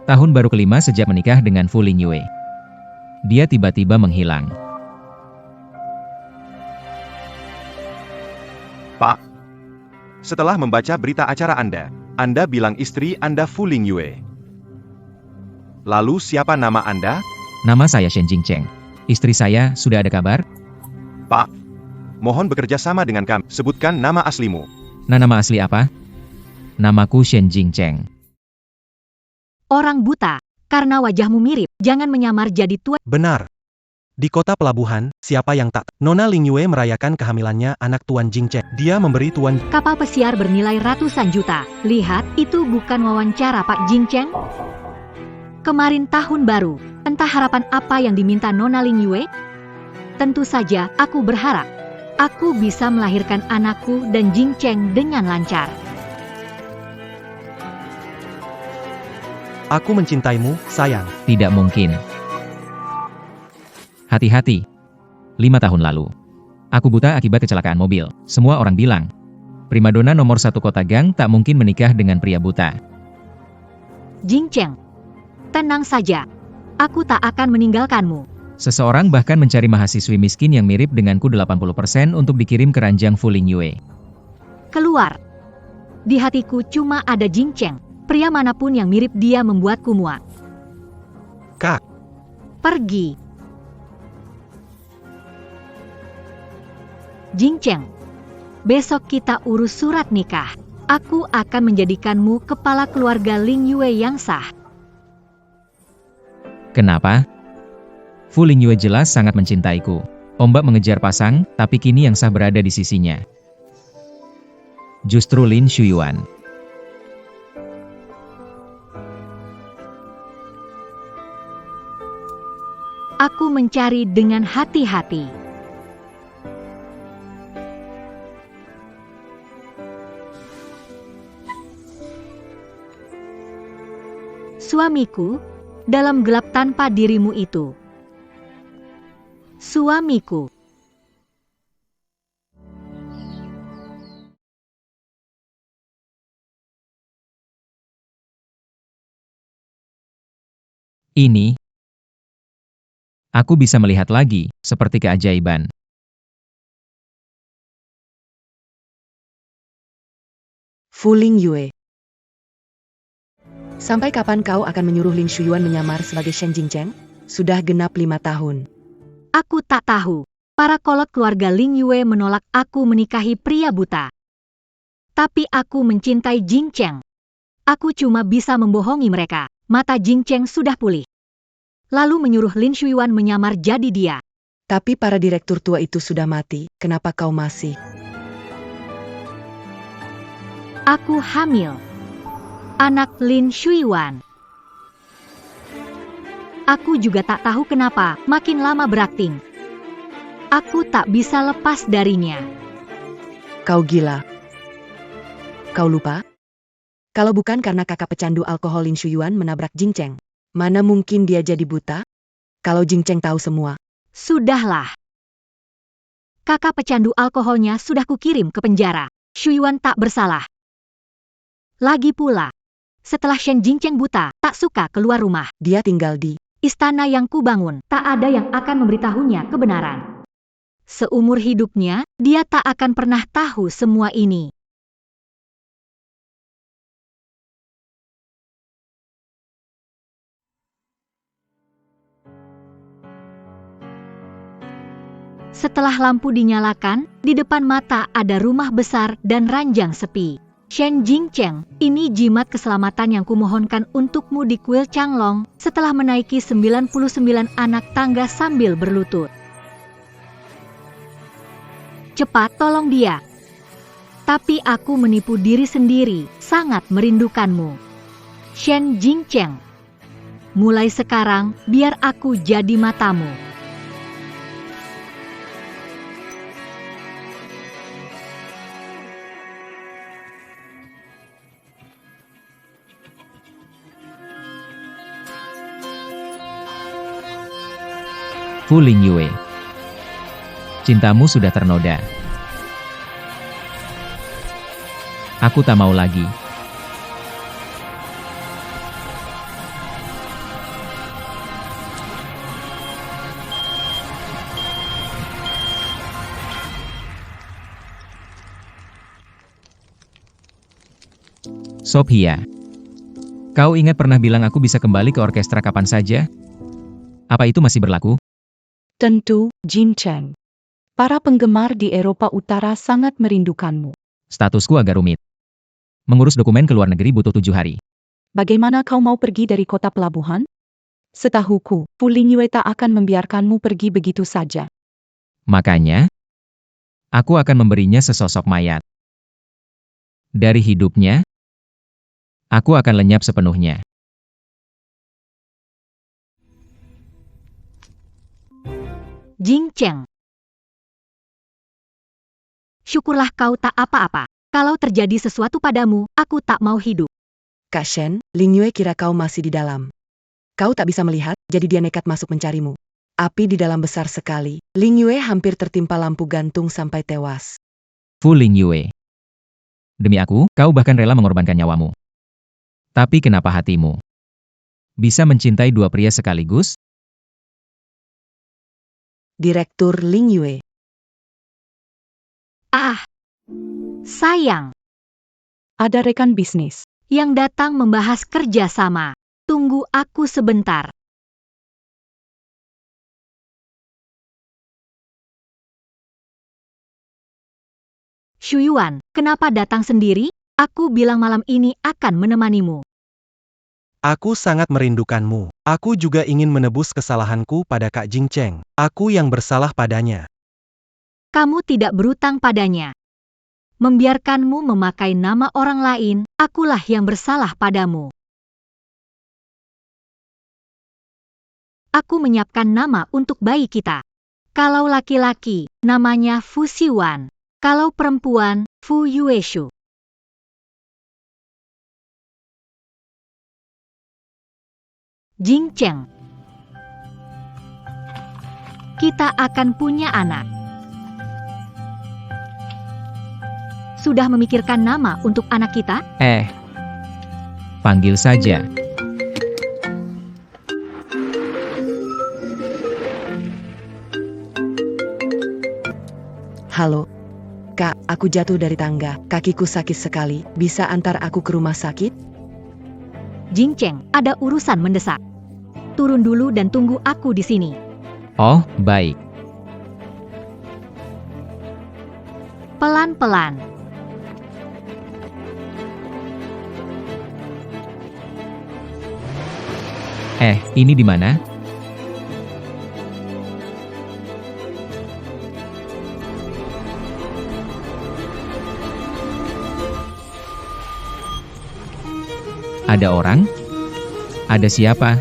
Tahun baru kelima sejak menikah dengan Fu Lingyue. Dia tiba-tiba menghilang. Pak, setelah membaca berita acara Anda bilang istri Anda Fu Lingyue. Lalu siapa nama Anda? Nama saya Shen Jingcheng. Istri saya, sudah ada kabar? Pak, mohon bekerja sama dengan kami. Sebutkan nama aslimu. Nama asli apa? Namaku Shen Jingcheng. Orang buta, karena wajahmu mirip, jangan menyamar jadi tua. Benar. Di kota pelabuhan, siapa yang tak? Nona Lingyue merayakan kehamilannya anak Tuan Jingcheng. Dia memberi Tuan Kapal pesiar bernilai ratusan juta. Lihat, itu bukan wawancara Pak Jingcheng. Kemarin tahun baru, entah harapan apa yang diminta Nona Lingyue? Tentu saja, aku berharap aku bisa melahirkan anakku dan Jingcheng dengan lancar. Aku mencintaimu, sayang. Tidak mungkin. Hati-hati. 5 tahun lalu. Aku buta akibat kecelakaan mobil. Semua orang bilang, primadona nomor 1 kota gang tak mungkin menikah dengan pria buta. Jingcheng, tenang saja. Aku tak akan meninggalkanmu. Seseorang bahkan mencari mahasiswi miskin yang mirip denganku 80% untuk dikirim ke ranjang Fu Lingyue. Keluar. Di hatiku cuma ada Jingcheng. Pria manapun yang mirip dia membuatku muak. Kak, Pergi. Jingcheng, besok kita urus surat nikah. Aku akan menjadikanmu kepala keluarga Lingyue yang sah. Kenapa? Fu Lingyue jelas sangat mencintaiku. Ombak mengejar pasang, tapi kini yang sah berada di sisinya. Justru Lin Shuyuan. Aku mencari dengan hati-hati. Suamiku, dalam gelap tanpa dirimu itu. Suamiku. Ini, aku bisa melihat lagi, seperti keajaiban. Fu Lingyue. Sampai kapan kau akan menyuruh Lin Shuyuan menyamar sebagai Shen Jingcheng? Sudah genap 5 tahun. Aku tak tahu. Para kolot keluarga Lingyue menolak aku menikahi pria buta. Tapi aku mencintai Jingcheng. Aku cuma bisa membohongi mereka. Mata Jingcheng sudah pulih. Lalu menyuruh Lin Shuyuan menyamar jadi dia. Tapi para direktur tua itu sudah mati, kenapa kau masih? Aku hamil. Anak Lin Shuyuan. Aku juga tak tahu kenapa, makin lama berakting. Aku tak bisa lepas darinya. Kau gila. Kau lupa? Kalau bukan karena kakak pecandu alkohol Lin Shuyuan menabrak Jingcheng, mana mungkin dia jadi buta? Kalau Jingcheng tahu semua. Sudahlah. Kakak pecandu alkoholnya sudah kukirim ke penjara. Shuyuan tak bersalah. Lagi pula, setelah Shen Jingcheng buta, tak suka keluar rumah. Dia tinggal di Istana yang kubangun, tak ada yang akan memberitahunya kebenaran. Seumur hidupnya, dia tak akan pernah tahu semua ini. Setelah lampu dinyalakan, di depan mata ada rumah besar dan ranjang sepi. Shen Jingcheng, ini jimat keselamatan yang kumohonkan untukmu di kuil Changlong setelah menaiki 99 anak tangga sambil berlutut. Cepat tolong dia. Tapi aku menipu diri sendiri, sangat merindukanmu. Shen Jingcheng. Mulai sekarang, biar aku jadi matamu. Fu Lingyue. Cintamu sudah ternoda. Aku tak mau lagi. Sophia, kau ingat pernah bilang aku bisa kembali ke orkestra kapan saja? Apa itu masih berlaku? Tentu, Jin Cheng. Para penggemar di Eropa Utara sangat merindukanmu. Statusku agak rumit. Mengurus dokumen ke luar negeri butuh 7 hari. Bagaimana kau mau pergi dari kota pelabuhan? Setahuku, Fu Lingyue tak akan membiarkanmu pergi begitu saja. Makanya, aku akan memberinya sesosok mayat. Dari hidupnya, aku akan lenyap sepenuhnya. Jing Cheng. Syukurlah kau tak apa-apa. Kalau terjadi sesuatu padamu, aku tak mau hidup. Kak Shen, Lingyue kira kau masih di dalam. Kau tak bisa melihat, jadi dia nekat masuk mencarimu. Api di dalam besar sekali. Lingyue hampir tertimpa lampu gantung sampai tewas. Fu Lingyue. Demi aku, kau bahkan rela mengorbankan nyawamu. Tapi kenapa hatimu bisa mencintai dua pria sekaligus? Direktur Lingyue. Ah, sayang, Ada rekan bisnis. yang datang membahas kerja sama. Tunggu aku sebentar. Shuyuan, kenapa datang sendiri? Aku bilang malam ini akan menemanimu. Aku sangat merindukanmu. Aku juga ingin menebus kesalahanku pada Kak Jing Cheng. Aku yang bersalah padanya. Kamu tidak berutang padanya. Membiarkanmu memakai nama orang lain, akulah yang bersalah padamu. Aku menyiapkan nama untuk bayi kita. Kalau laki-laki, namanya Fu Xiwan. Kalau perempuan, Fu Yueshu. Jing Cheng. Kita akan punya anak. Sudah memikirkan nama untuk anak kita? Panggil saja. Halo. Kak, aku jatuh dari tangga. Kakiku sakit sekali. Bisa antar aku ke rumah sakit? Jing Cheng, ada urusan mendesak. Turun dulu dan tunggu aku di sini. Oh, baik. Pelan-pelan. Ini di mana? Ada orang? Ada siapa?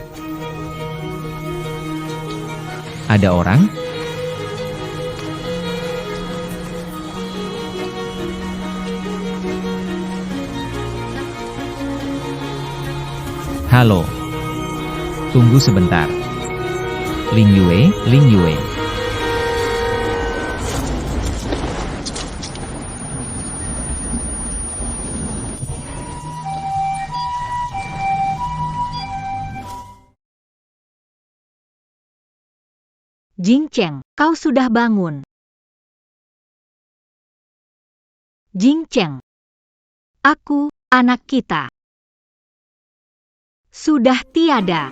Ada orang? Halo. Tunggu sebentar. Lingyue, Lingyue. Jing Cheng, kau sudah bangun. Jing Cheng. Aku, anak kita. Sudah tiada.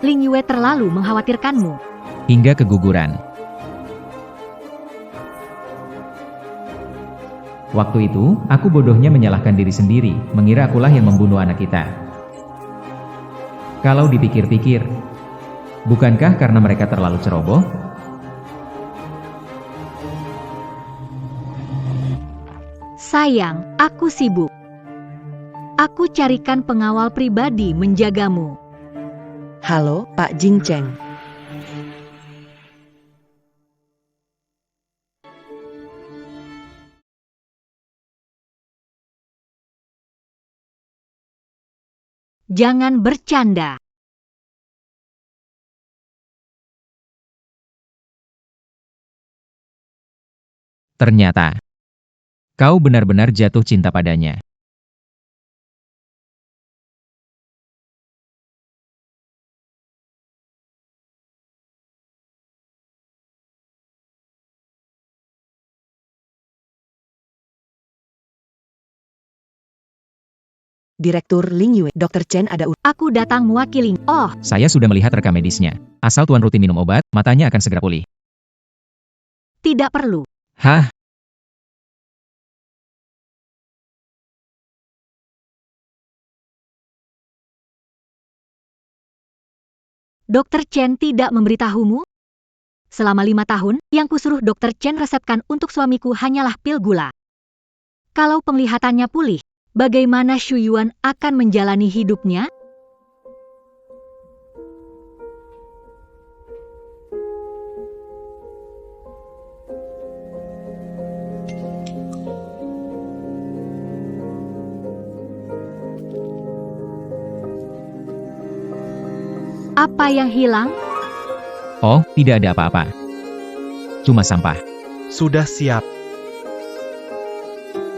Lingyue terlalu mengkhawatirkanmu. Hingga keguguran. Waktu itu, aku bodohnya menyalahkan diri sendiri, mengira akulah yang membunuh anak kita. Kalau dipikir-pikir, bukankah karena mereka terlalu ceroboh? Sayang, aku sibuk. Aku carikan pengawal pribadi menjagamu. Halo, Pak Jing Cheng. Jangan bercanda. Ternyata, kau benar-benar jatuh cinta padanya. Direktur Ling Yue, Dr. Chen ada Aku datang mewakili. Oh, Saya sudah melihat rekam medisnya. Asal Tuan rutin minum obat, matanya akan segera pulih. tidak perlu. Hah? Dokter Chen tidak memberitahumu? Selama 5 tahun, yang kusuruh Dokter Chen resepkan untuk suamiku hanyalah pil gula. Kalau penglihatannya pulih, bagaimana Shu Yuan akan menjalani hidupnya? Apa yang hilang? Oh, tidak ada apa-apa. Cuma sampah. Sudah siap.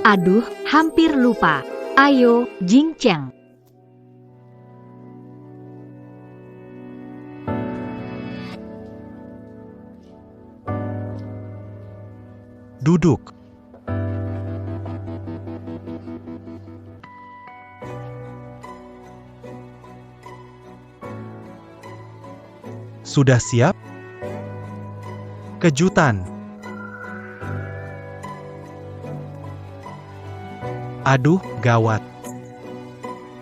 Aduh, hampir lupa. Ayo, Jing Cheng. Duduk. Sudah siap? Kejutan. Aduh, gawat.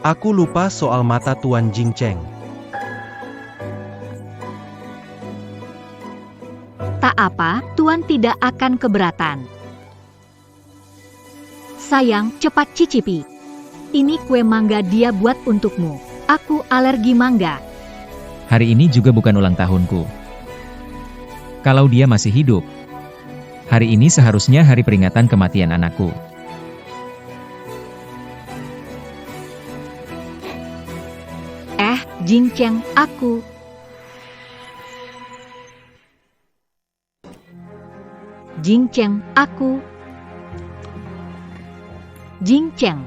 Aku lupa soal mata Tuan Jing Cheng. Tak apa, Tuan tidak akan keberatan. Sayang, cepat cicipi. Ini kue mangga dia buat untukmu. Aku alergi mangga. Hari ini juga bukan ulang tahunku. Kalau dia masih hidup, hari ini seharusnya hari peringatan kematian anakku. Jing Cheng, aku. Jing Cheng, aku. Jing Cheng.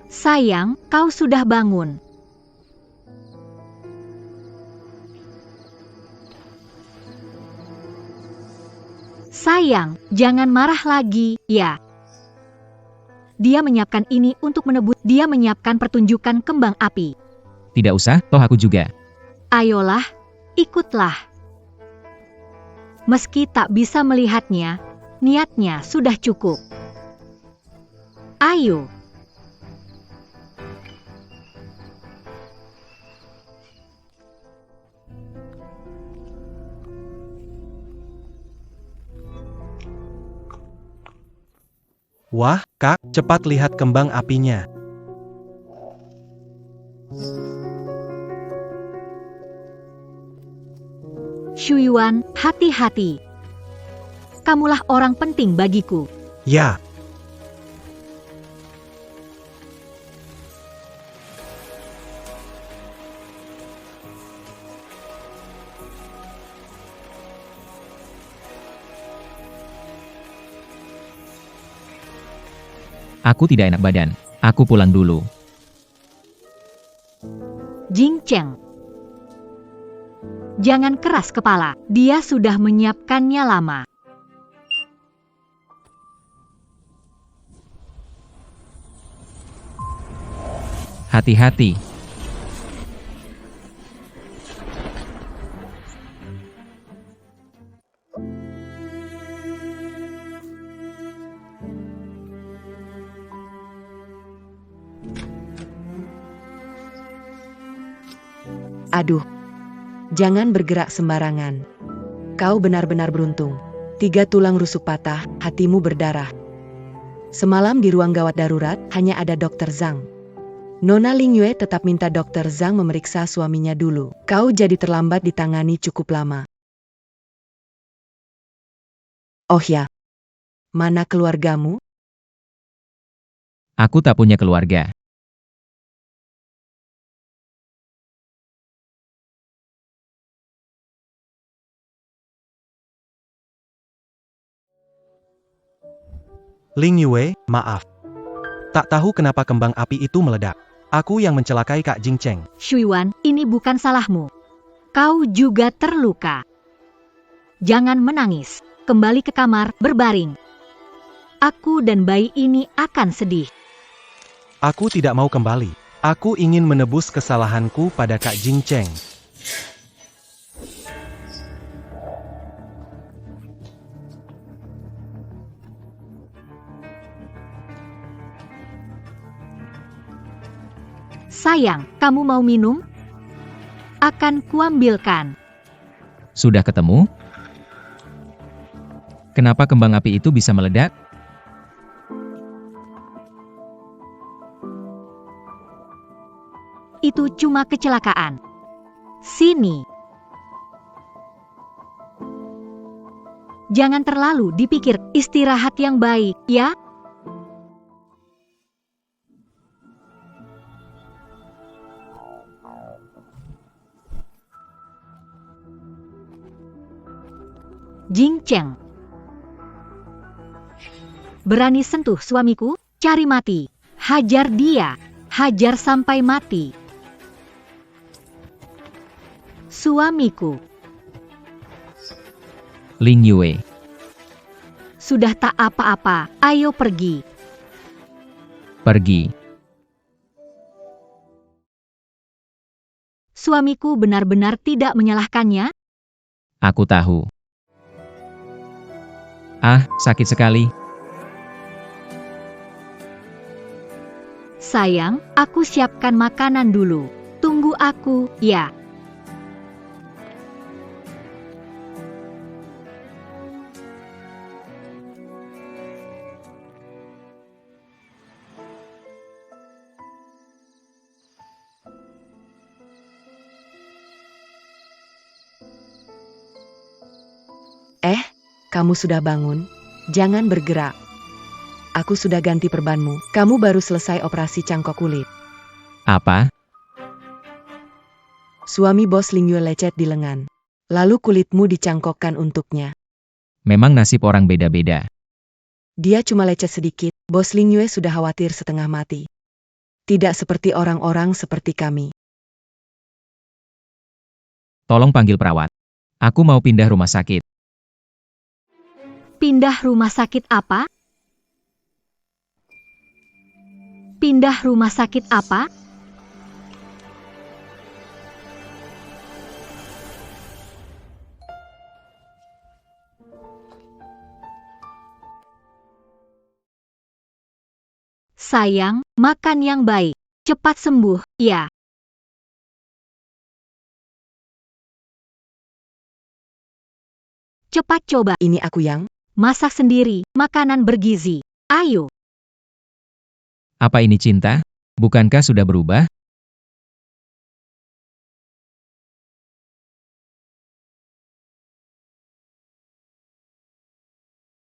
Sayang, kau sudah bangun. Sayang, jangan marah lagi, ya. Dia menyiapkan ini untuk menebus. Dia menyiapkan pertunjukan kembang api. Tidak usah, toh aku juga. Ayolah, ikutlah. Meski tak bisa melihatnya, niatnya sudah cukup. Ayo. Wah, Kak, cepat lihat kembang apinya. Shu Yuan, hati-hati. Kamulah orang penting bagiku. Ya. Aku tidak enak badan. Aku pulang dulu. Jing Cheng. Jangan keras kepala. Dia sudah menyiapkannya lama. Hati-hati. Aduh. Jangan bergerak sembarangan. Kau benar-benar beruntung. 3 tulang rusuk patah, hatimu berdarah. Semalam di ruang gawat darurat, hanya ada Dr. Zhang. Nona Ling Yue tetap minta Dr. Zhang memeriksa suaminya dulu. Kau jadi terlambat ditangani cukup lama. Oh ya. Mana keluargamu? Aku tak punya keluarga. Ling Yue, maaf. Tak tahu kenapa kembang api itu meledak. Aku yang mencelakai Kak Jingcheng. Shuyuan, ini bukan salahmu. Kau juga terluka. Jangan menangis. Kembali ke kamar, berbaring. Aku dan bayi ini akan sedih. Aku tidak mau kembali. Aku ingin menebus kesalahanku pada Kak Jingcheng. Sayang, kamu mau minum? Akan kuambilkan. Sudah ketemu? Kenapa kembang api itu bisa meledak? Itu cuma kecelakaan. Sini. Jangan terlalu dipikir, istirahat yang baik, ya? Jingcheng. Berani sentuh suamiku? Cari mati. Hajar dia. Hajar sampai mati. Suamiku. Ling Yue. Sudah tak apa-apa, ayo pergi. Pergi. Suamiku benar-benar tidak menyalahkannya? Aku tahu. Ah, sakit sekali. Sayang, aku siapkan makanan dulu. Tunggu aku, ya. Kamu sudah bangun? Jangan bergerak. Aku sudah ganti perbanmu. Kamu baru selesai operasi cangkok kulit. Apa? Suami bos Ling Yue lecet di lengan. Lalu kulitmu dicangkokkan untuknya. Memang nasib orang beda-beda. Dia cuma lecet sedikit. Bos Ling Yue sudah khawatir setengah mati. Tidak seperti orang-orang seperti kami. Tolong panggil perawat. Aku mau pindah rumah sakit. Pindah rumah sakit apa? Pindah rumah sakit apa? Sayang, makan yang baik. Cepat sembuh, ya. Cepat coba. Ini aku yang... Masak sendiri, makanan bergizi. Ayo. Apa ini cinta? Bukankah sudah berubah?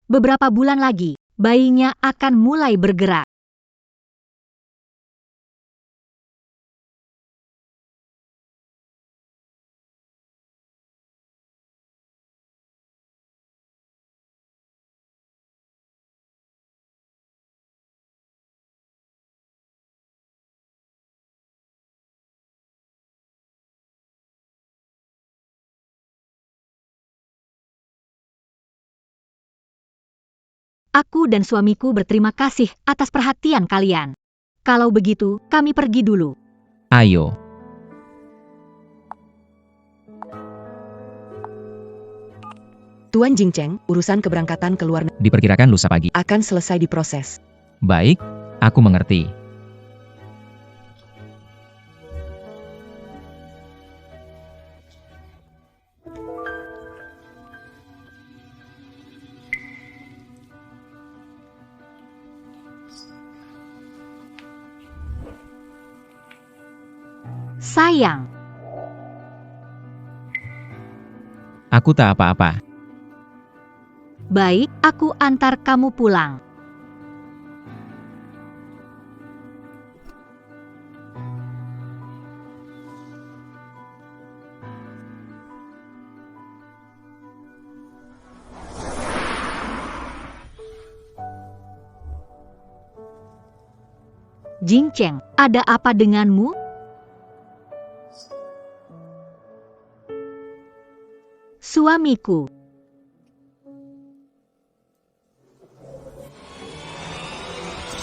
Beberapa bulan lagi, bayinya akan mulai bergerak. Aku dan suamiku berterima kasih atas perhatian kalian. Kalau begitu, kami pergi dulu. Ayo. Tuan Jingcheng, urusan keberangkatan ke luar negeri Diperkirakan lusa pagi. akan selesai diproses. Baik, aku mengerti. Sayang, Aku tak apa-apa. baik, aku antar kamu pulang. Jingcheng, ada apa denganmu? Suamiku.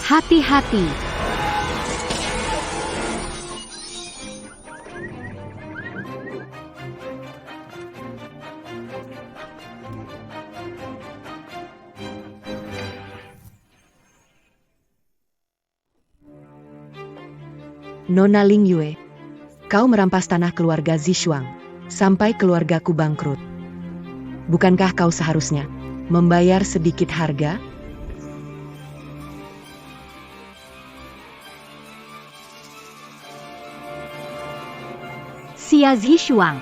Hati-hati. Nona Ling Yue, kau merampas tanah keluarga Zishuang, sampai keluargaku bangkrut. Bukankah kau seharusnya membayar sedikit harga? Xia Zishuang,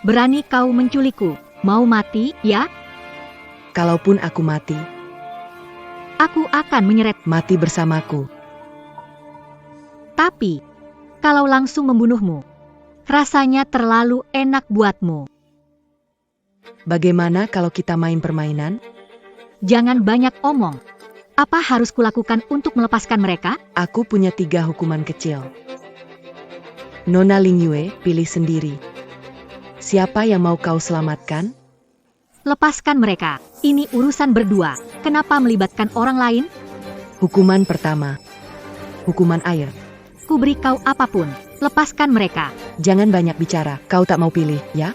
berani kau menculikku, mau mati, ya? Kalaupun aku mati, Aku akan menyeret. mati bersamaku. Tapi, kalau langsung membunuhmu, rasanya terlalu enak buatmu. Bagaimana kalau kita main permainan? Jangan banyak omong. Apa harus kulakukan untuk melepaskan mereka? Aku punya 3 hukuman kecil. Nona Ling Yue, pilih sendiri. Siapa yang mau kau selamatkan? Lepaskan mereka. Ini urusan berdua. Kenapa melibatkan orang lain? Hukuman pertama. Hukuman air. Ku beri kau apapun. Lepaskan mereka. Jangan banyak bicara, kau tak mau pilih, ya?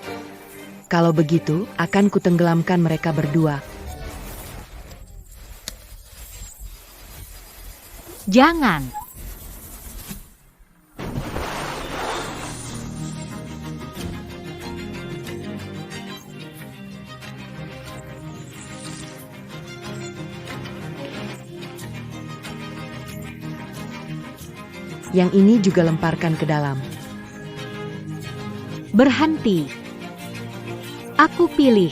Kalau begitu, akan kutenggelamkan mereka berdua. Jangan. Yang ini juga lemparkan ke dalam. Berhenti. Aku pilih.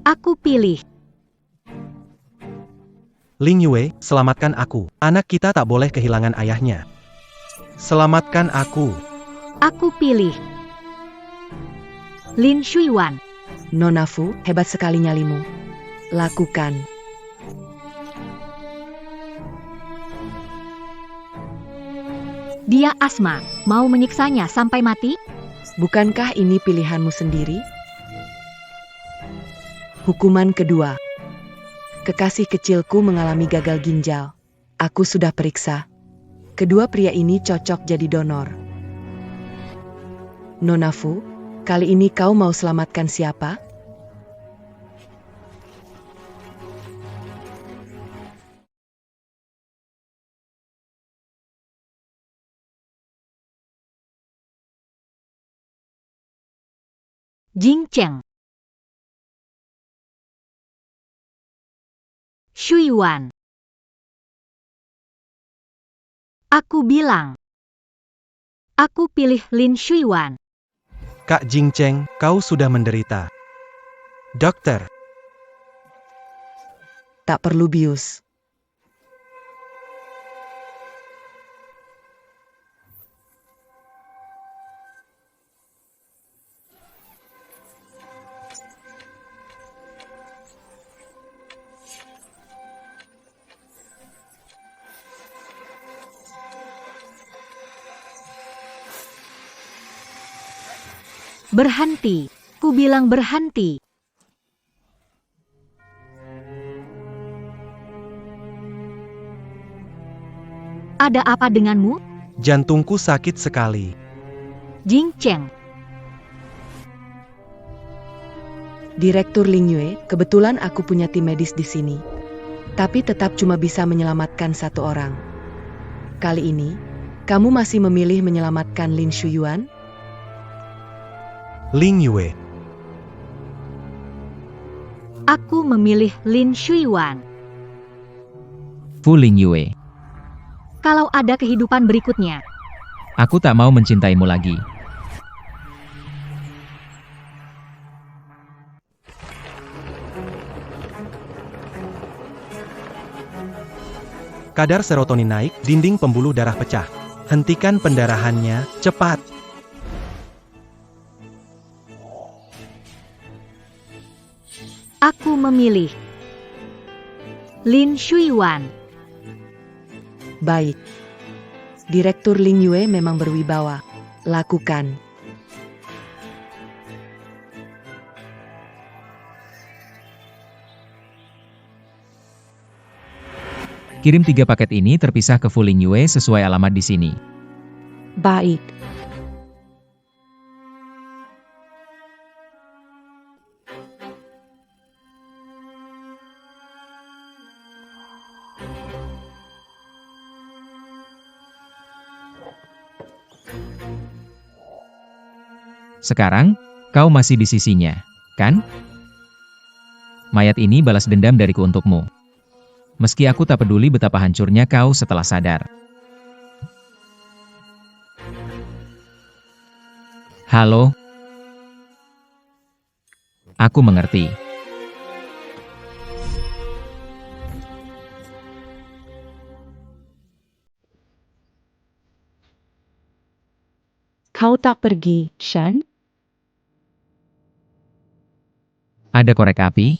Aku pilih. Ling Yue, selamatkan aku. Anak kita tak boleh kehilangan ayahnya. Selamatkan aku. Aku pilih. Lin Shuiwan. Nona Fu, hebat sekali nyalimu. Lakukan. Dia Asma, mau menyiksanya sampai mati? Bukankah ini pilihanmu sendiri? Hukuman kedua. Kekasih kecilku mengalami gagal ginjal. Aku sudah periksa. Kedua pria ini cocok jadi donor. Nona Fu, kali ini kau mau selamatkan siapa? Jingcheng. Shuiwan. Aku bilang. Aku pilih Lin Shuiwan. Kak Jingcheng, kau sudah menderita. Dokter, Tak perlu bius. Berhenti. Ku bilang berhenti. Ada apa denganmu? jantungku sakit sekali. Jingcheng. Direktur Ling Yue, kebetulan aku punya tim medis di sini. Tapi tetap cuma bisa menyelamatkan 1 orang. Kali ini, kamu masih memilih menyelamatkan Lin Shuiwan? Ling Yue, Aku memilih Lin Shuiwan. Fu Ling Yue, Kalau ada kehidupan berikutnya, aku tak mau mencintaimu lagi. kadar serotonin naik, dinding pembuluh darah pecah. Hentikan pendarahannya, cepat. Aku memilih Lin Shuiwan. Baik. Direktur Ling Yue memang berwibawa. Lakukan. Kirim 3 paket ini terpisah ke Fuling Yue sesuai alamat di sini. Baik. Sekarang, kau masih di sisinya, kan? Mayat ini balas dendam dariku untukmu. Meski aku tak peduli betapa hancurnya kau setelah sadar. Halo? Aku mengerti. Kau tak pergi, Shen? Ada korek api?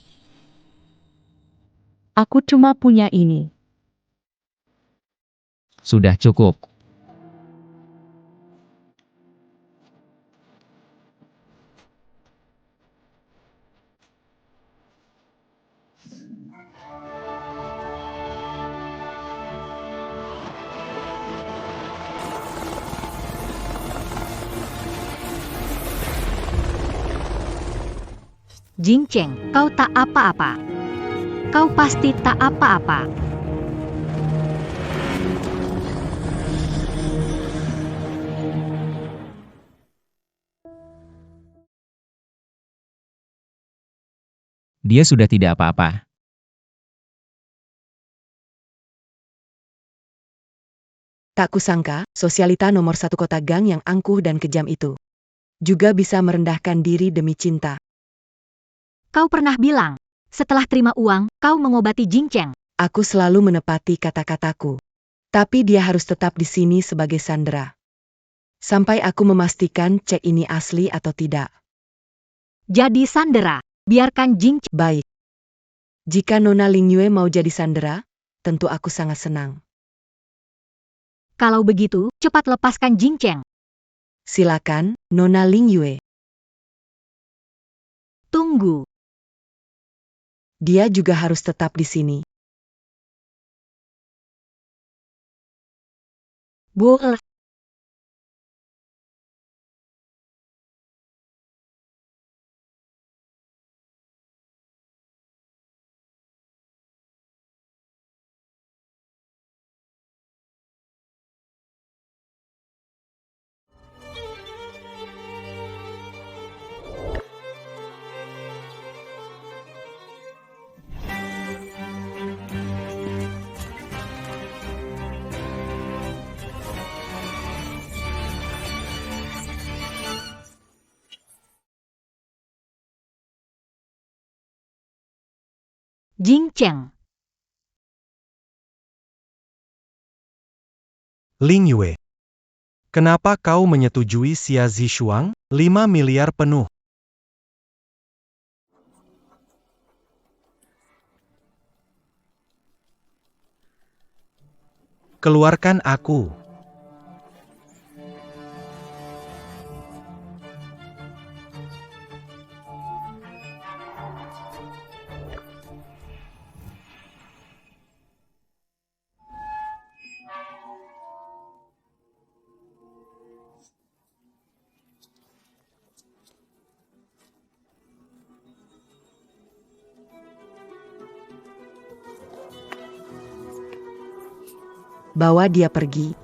Aku cuma punya ini. Sudah cukup. Jing Cheng, kau tak apa-apa. Kau pasti tak apa-apa. Dia sudah tidak apa-apa. Tak kusangka, sosialita nomor 1 kota gang yang angkuh dan kejam itu juga bisa merendahkan diri demi cinta. Kau pernah bilang, setelah terima uang, kau mengobati Jing Cheng. Aku selalu menepati kata-kataku. Tapi dia harus tetap di sini sebagai sandera. Sampai aku memastikan cek ini asli atau tidak. Jadi sandera, biarkan Jing Cheng. Baik. Jika Nona Ling Yue mau jadi sandera, tentu aku sangat senang. Kalau begitu, cepat lepaskan Jing Cheng. Silakan, Nona Ling Yue. Tunggu. Dia juga harus tetap di sini. Boleh. Jing Cheng. Ling Yue. Kenapa kau menyetujui Xia Zishuang? 5 miliar penuh. Keluarkan aku. Bawa dia pergi.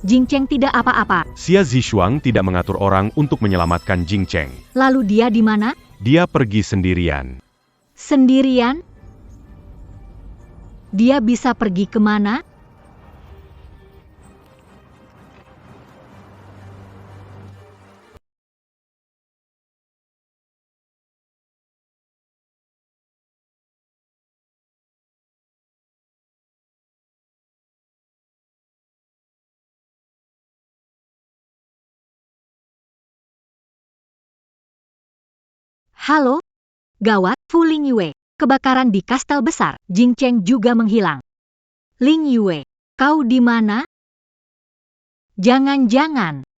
Jing Cheng tidak apa-apa. Xia Zishuang tidak mengatur orang untuk menyelamatkan Jing Cheng. Lalu dia di mana? Dia pergi sendirian. Sendirian? Dia bisa pergi kemana? Halo? Gawat, Fu Lingyue. Kebakaran di kastel besar. Jing Cheng juga menghilang. Lingyue, kau di mana? Jangan-jangan.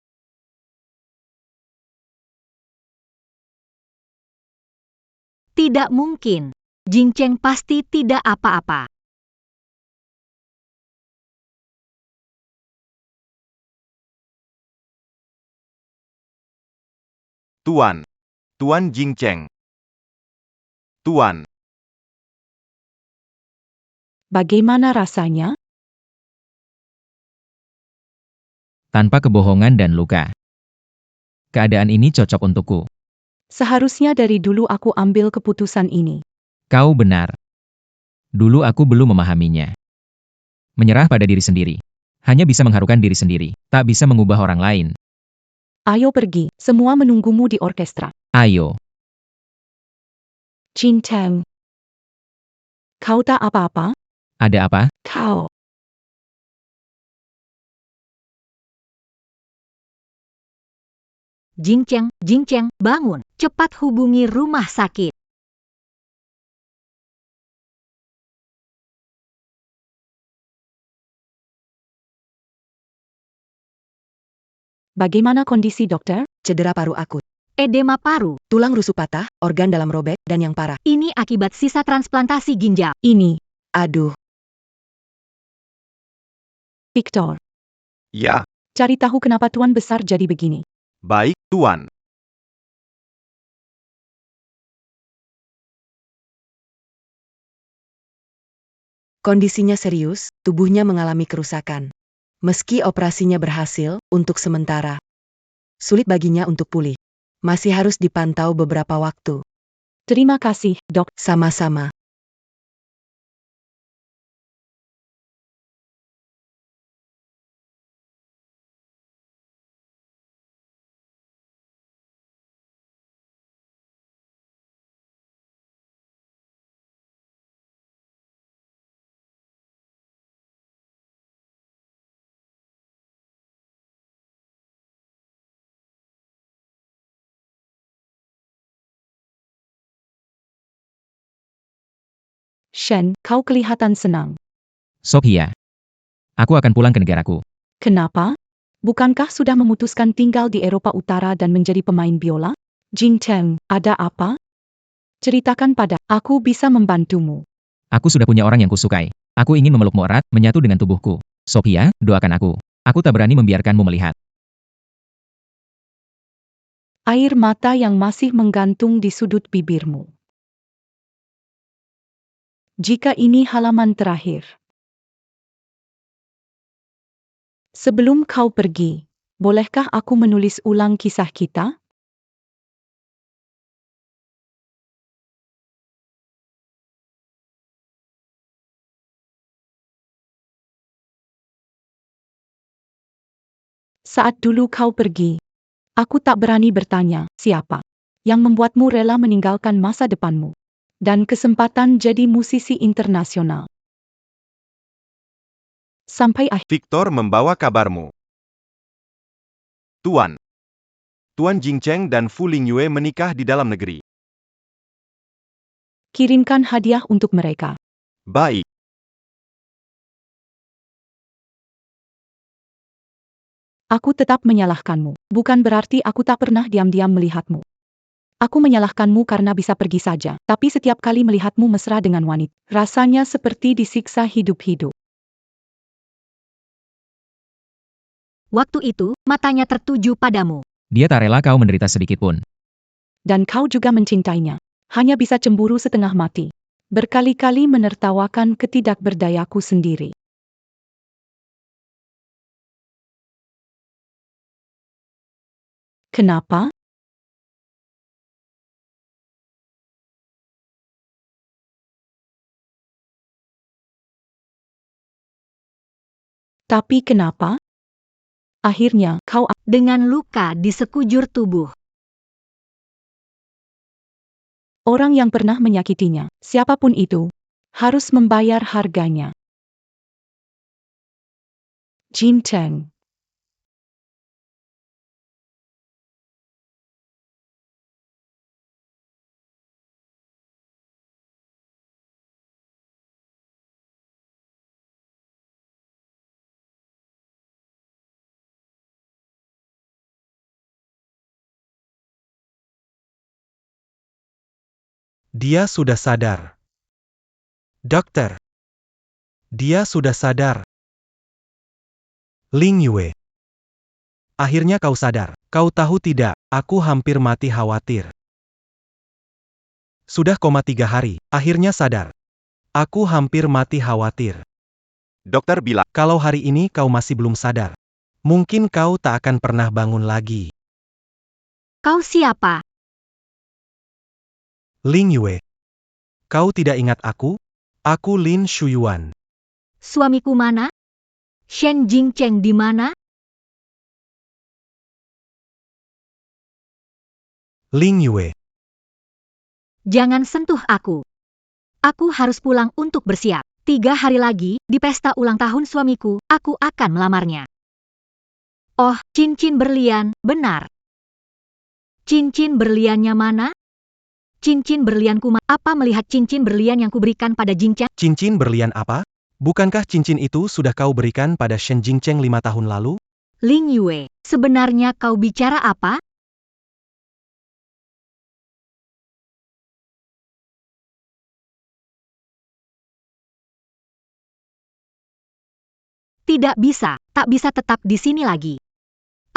Tidak mungkin. Jing Cheng pasti tidak apa-apa. Tuan. Tuan Jing Cheng. Tuan. Bagaimana rasanya? Tanpa kebohongan dan luka. Keadaan ini cocok untukku. Seharusnya dari dulu aku ambil keputusan ini. Kau benar. Dulu aku belum memahaminya. Menyerah pada diri sendiri. Hanya bisa mengharukan diri sendiri, tak bisa mengubah orang lain. Ayo pergi, semua menunggumu di orkestra. Ayo. Jing Cheng. Kau tak apa-apa? Ada apa? Kau. Jing Cheng, bangun. Cepat hubungi rumah sakit. Bagaimana kondisi dokter? Cedera paru akut. Edema paru. Tulang rusuk patah, organ dalam robek, dan yang parah. Ini akibat sisa transplantasi ginjal. Ini, Aduh, Victor. Ya, Cari tahu kenapa Tuan Besar jadi begini. baik, Tuan. kondisinya serius, tubuhnya mengalami kerusakan. Meski operasinya berhasil, untuk sementara, sulit baginya untuk pulih. Masih harus dipantau beberapa waktu. Terima kasih, dok. Sama-sama. Shen, kau kelihatan senang. Sophia. Aku akan pulang ke negaraku. Kenapa? Bukankah sudah memutuskan tinggal di Eropa Utara dan menjadi pemain biola? Jing Cheng, ada apa? Ceritakan pada aku bisa membantumu. Aku sudah punya orang yang kusukai. Aku ingin memelukmu erat, menyatu dengan tubuhku. Sophia, doakan aku. Aku tak berani membiarkanmu melihat. Air mata yang masih menggantung di sudut bibirmu. Jika ini halaman terakhir. Sebelum kau pergi, bolehkah aku menulis ulang kisah kita? Saat dulu kau pergi, aku tak berani bertanya, siapa yang membuatmu rela meninggalkan masa depanmu dan kesempatan jadi musisi internasional. Sampai akhir. Victor membawa kabarmu. Tuan. Tuan Jing Cheng dan Fu Lingyue menikah di dalam negeri. Kirimkan hadiah untuk mereka. Baik. Aku tetap menyalahkanmu. Bukan berarti aku tak pernah diam-diam melihatmu. Aku menyalahkanmu karena bisa pergi saja. Tapi setiap kali melihatmu mesra dengan wanita, rasanya seperti disiksa hidup-hidup. Waktu itu, matanya tertuju padamu. Dia tak rela kau menderita sedikit pun. Dan kau juga mencintainya. Hanya bisa cemburu setengah mati. Berkali-kali menertawakan ketidakberdayaku sendiri. Kenapa? Tapi kenapa? Akhirnya, kau Dengan luka di sekujur tubuh. orang yang pernah menyakitinya, siapapun itu, harus membayar harganya. Jing Cheng. Dia sudah sadar. Dokter. Dia sudah sadar. Ling Yue. Akhirnya kau sadar. Kau tahu tidak, aku hampir mati khawatir. Sudah koma 3 hari, akhirnya sadar. Aku hampir mati khawatir. Dokter bilang, Kalau hari ini kau masih belum sadar, mungkin kau tak akan pernah bangun lagi. Kau siapa? Ling Yue. Kau tidak ingat aku? Aku Lin Shuyuan. Suamiku mana? Shen Jingcheng di mana? Ling Yue. Jangan sentuh aku. Aku harus pulang untuk bersiap. 3 hari lagi, di pesta ulang tahun suamiku, aku akan melamarnya. Oh, cincin berlian, benar. Cincin berliannya mana? Cincin berlianku apa melihat cincin berlian yang kuberikan pada Jingcheng? Cincin berlian apa? Bukankah cincin itu sudah kau berikan pada Shen Jingcheng 5 tahun lalu? Ling Yue, sebenarnya kau bicara apa? Tidak bisa, tak bisa tetap di sini lagi.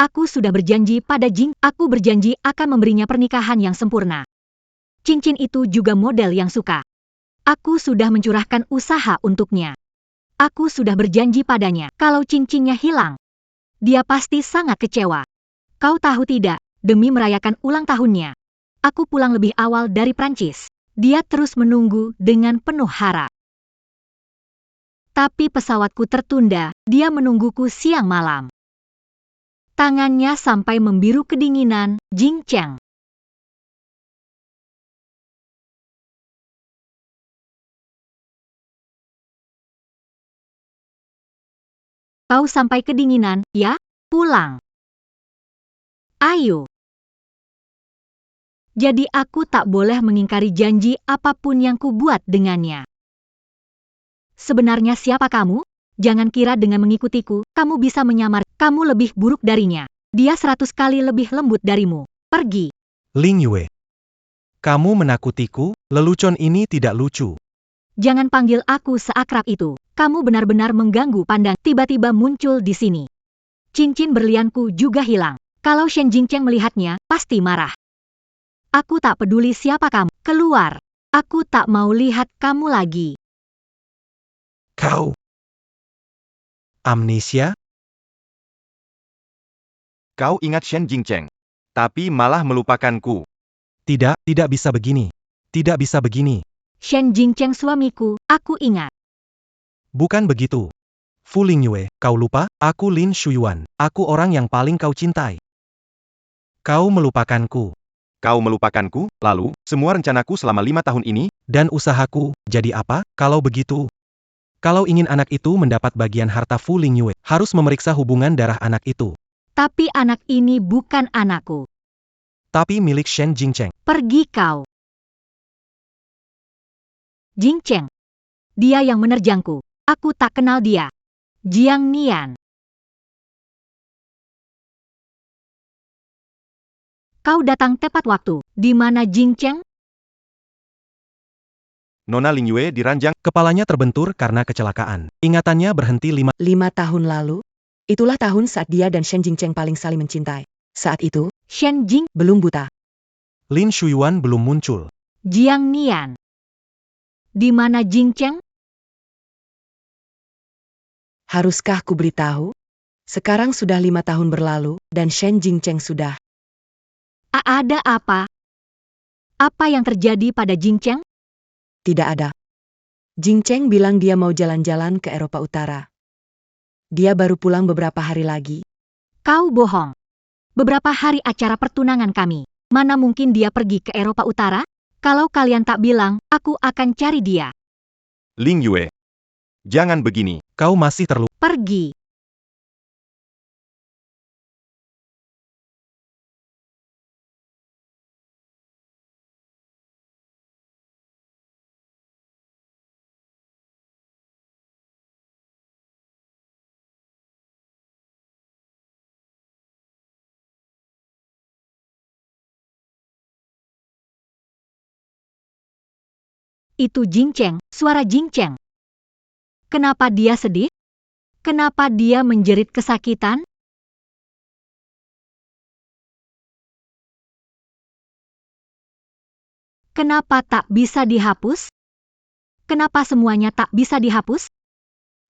Aku sudah berjanji pada Jing, aku berjanji akan memberinya pernikahan yang sempurna. Cincin itu juga model yang suka. Aku sudah mencurahkan usaha untuknya. Aku sudah berjanji padanya, kalau cincinnya hilang, dia pasti sangat kecewa. Kau tahu tidak, demi merayakan ulang tahunnya, aku pulang lebih awal dari Prancis. Dia terus menunggu dengan penuh harap. Tapi pesawatku tertunda, dia menungguku siang malam. Tangannya sampai membiru kedinginan, Jingcheng. Kau sampai kedinginan, ya? Pulang. Ayo. Jadi aku tak boleh mengingkari janji apapun yang kubuat dengannya. Sebenarnya siapa kamu? Jangan kira dengan mengikutiku, kamu bisa menyamar. Kamu lebih buruk darinya. Dia 100 kali lebih lembut darimu. Pergi. Ling Yue. Kamu menakutiku, lelucon ini tidak lucu. Jangan panggil aku seakrab itu. Kamu benar-benar mengganggu pandang. Tiba-tiba muncul di sini. Cincin berlianku juga hilang. Kalau Shen Jingcheng melihatnya, pasti marah. Aku tak peduli siapa kamu. Keluar. Aku tak mau lihat kamu lagi. Kau. Amnesia? kau ingat Shen Jingcheng. Tapi malah melupakanku. Tidak, tidak bisa begini. Tidak bisa begini. Shen Jingcheng suamiku, aku ingat. Bukan begitu. Fu Ling Yue, kau lupa? Aku Lin Shuyuan. Aku orang yang paling kau cintai. Kau melupakanku. Kau melupakanku, lalu, semua rencanaku selama 5 tahun ini, Dan usahaku, jadi apa, kalau begitu? Kalau ingin anak itu mendapat bagian harta Fu Ling Yue, harus memeriksa hubungan darah anak itu. Tapi anak ini bukan anakku. Tapi milik Shen Jingcheng. Pergi kau. Jingcheng. Dia yang menerjangku. Aku tak kenal dia. Jiang Nian. Kau datang tepat waktu. Di mana Jingcheng? Nona Ling Yue diranjang. Kepalanya terbentur karena kecelakaan. Ingatannya berhenti 5 tahun lalu, itulah tahun saat dia dan Shen Jingcheng paling saling mencintai. Saat itu, Shen Jing. belum buta. Lin Shuyuan belum muncul. Jiang Nian. Di mana Jingcheng? Haruskah ku beritahu? Sekarang sudah 5 tahun berlalu, dan Shen Jingcheng sudah. Ada apa? Apa yang terjadi pada Jingcheng? Tidak ada. Jingcheng bilang dia mau jalan-jalan ke Eropa Utara. Dia baru pulang beberapa hari lagi. Kau bohong. Beberapa hari acara pertunangan kami. Mana mungkin dia pergi ke Eropa Utara? Kalau kalian tak bilang, aku akan cari dia. Ling Yue. Jangan begini. Kau masih terluka. Pergi. Itu Jingcheng, suara Jingcheng. Kenapa dia sedih? Kenapa dia menjerit kesakitan? Kenapa tak bisa dihapus? Kenapa semuanya tak bisa dihapus?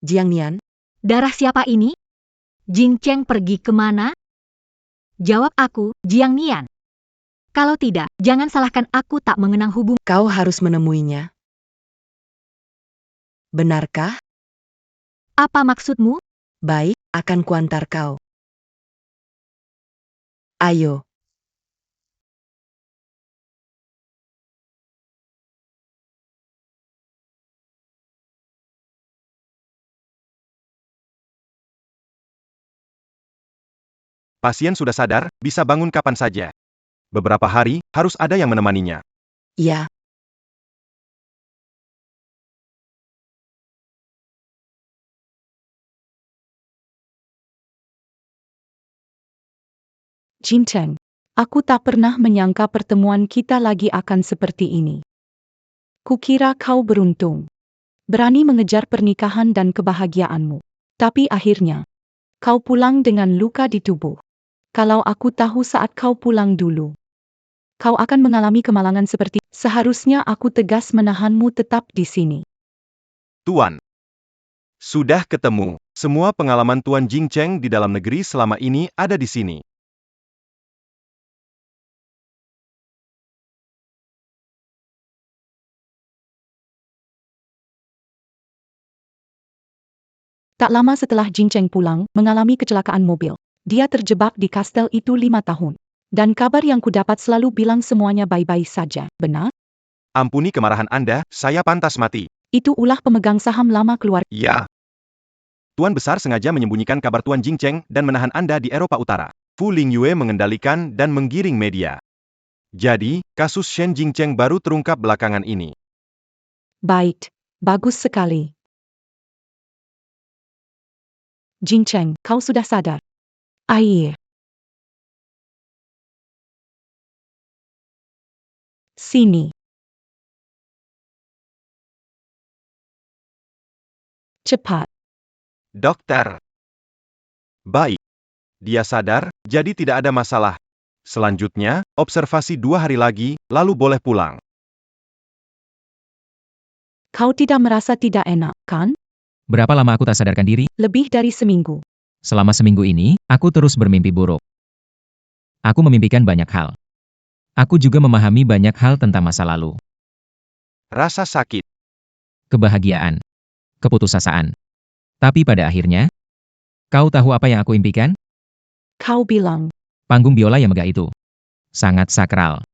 Jiang Nian, Darah siapa ini? Jingcheng pergi kemana? Jawab aku, Jiang Nian. Kalau tidak, jangan salahkan aku tak mengenang hubung. kau harus menemuinya. Benarkah? Apa maksudmu? Baik, akan kuantar kau. Ayo. Pasien sudah sadar, bisa bangun kapan saja. Beberapa hari, harus ada yang menemaninya. Ya, Jingcheng, aku tak pernah menyangka pertemuan kita lagi akan seperti ini. Kukira kau beruntung. Berani mengejar pernikahan dan kebahagiaanmu. Tapi akhirnya, kau pulang dengan luka di tubuh. Kalau aku tahu saat kau pulang dulu, kau akan mengalami kemalangan seperti seharusnya aku tegas menahanmu tetap di sini. Tuan. Sudah ketemu. Semua pengalaman Tuan Jingcheng di dalam negeri selama ini ada di sini. Tak lama setelah Jingcheng pulang, mengalami kecelakaan mobil. Dia terjebak di kastel itu 5 tahun. Dan kabar yang kudapat selalu bilang semuanya baik-baik saja, benar? Ampuni kemarahan Anda, saya pantas mati. Itu ulah pemegang saham lama keluarga. Ya. Tuan Besar sengaja menyembunyikan kabar Tuan Jingcheng dan menahan Anda di Eropa Utara. Fu Lingyue mengendalikan dan menggiring media. Jadi, kasus Shen Jingcheng baru terungkap belakangan ini. Baik, bagus sekali. Jingcheng, kau sudah sadar. Air. Sini. Cepat. Dokter. Baik. Dia sadar, jadi tidak ada masalah. Selanjutnya, observasi 2 hari lagi, lalu boleh pulang. Kau tidak merasa tidak enak, kan? Berapa lama aku tak sadarkan diri? Lebih dari seminggu. Selama seminggu ini, aku terus bermimpi buruk. Aku memimpikan banyak hal. Aku juga memahami banyak hal tentang masa lalu. Rasa sakit. Kebahagiaan. Keputusasaan. Tapi pada akhirnya, kau tahu apa yang aku impikan? Kau bilang, Panggung biola yang megah itu. Sangat sakral.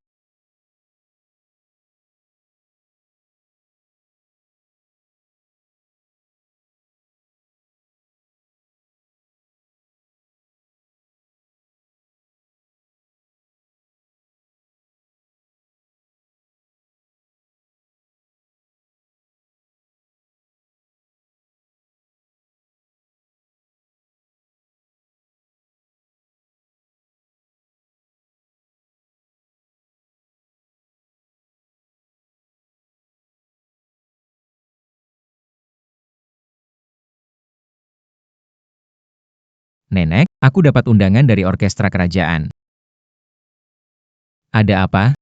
Nenek, aku dapat undangan dari orkestra kerajaan. Ada apa?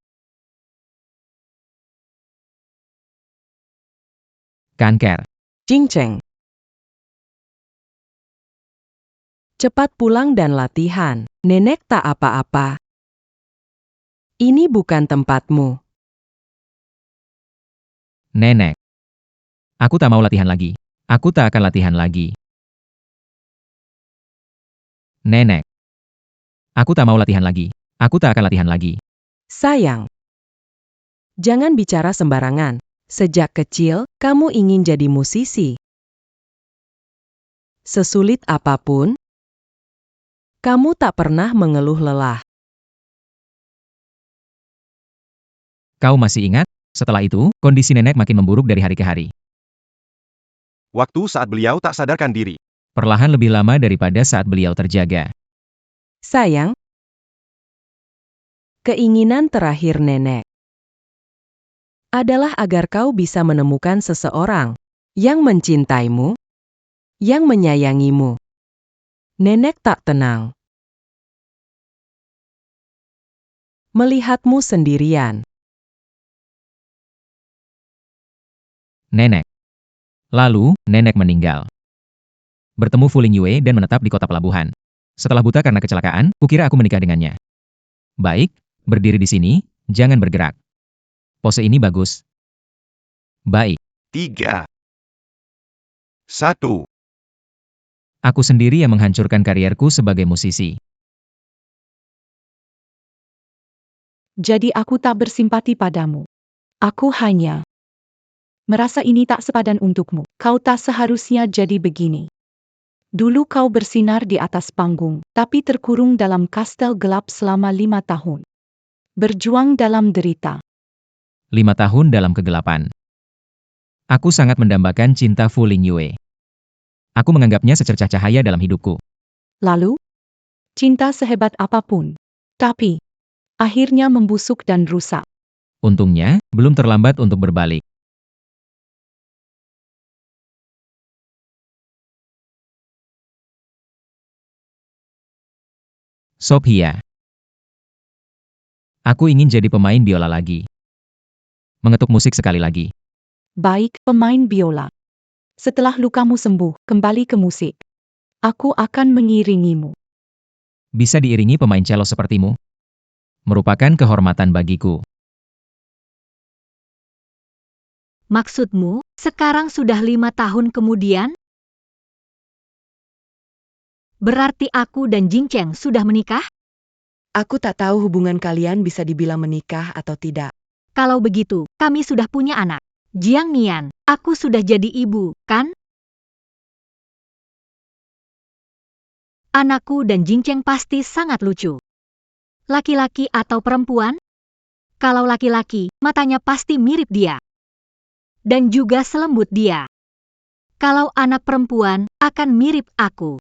Kanker. Jingcheng. Cepat pulang dan latihan. Nenek tak apa-apa. Ini bukan tempatmu. Nenek. Aku tak mau latihan lagi. Aku tak akan latihan lagi. Nenek. Aku tak mau latihan lagi. Aku tak akan latihan lagi. Sayang. Jangan bicara sembarangan. Sejak kecil, kamu ingin jadi musisi. Sesulit apapun, kamu tak pernah mengeluh lelah. Kau masih ingat? Setelah itu, kondisi nenek makin memburuk dari hari ke hari. Waktu saat beliau tak sadarkan diri. Perlahan lebih lama daripada saat beliau terjaga. Sayang, keinginan terakhir nenek. adalah agar kau bisa menemukan seseorang yang mencintaimu, yang menyayangimu. Nenek tak tenang. Melihatmu sendirian. Nenek. Lalu, nenek meninggal. Bertemu Fu Lingyue dan menetap di kota pelabuhan. Setelah buta karena kecelakaan, kukira aku menikah dengannya. Baik, berdiri di sini, jangan bergerak. Pose ini bagus. Baik, 3, 1. aku sendiri yang menghancurkan karierku sebagai musisi. Jadi aku tak bersimpati padamu. Aku hanya merasa ini tak sepadan untukmu. Kau tak seharusnya jadi begini. Dulu kau bersinar di atas panggung, tapi terkurung dalam kastel gelap selama 5 tahun. Berjuang dalam derita. 5 tahun dalam kegelapan. Aku sangat mendambakan cinta Fu Lingyue. Aku menganggapnya secercah cahaya dalam hidupku. Lalu, cinta sehebat apapun. Tapi, akhirnya membusuk dan rusak. Untungnya, belum terlambat untuk berbalik. Sophia. Aku ingin jadi pemain biola lagi. Mengetuk musik sekali lagi. Baik, pemain biola. Setelah lukamu sembuh, kembali ke musik. Aku akan mengiringimu. Bisa diiringi pemain cello sepertimu. Merupakan kehormatan bagiku. Maksudmu, sekarang sudah 5 tahun kemudian? Berarti aku dan Jing Cheng sudah menikah? Aku tak tahu hubungan kalian bisa dibilang menikah atau tidak. Kalau begitu, kami sudah punya anak. Jiang Nian, aku sudah jadi ibu, kan? Anakku dan Jing Cheng pasti sangat lucu. Laki-laki atau perempuan? Kalau laki-laki, matanya pasti mirip dia. Dan juga selembut dia. Kalau anak perempuan, akan mirip aku.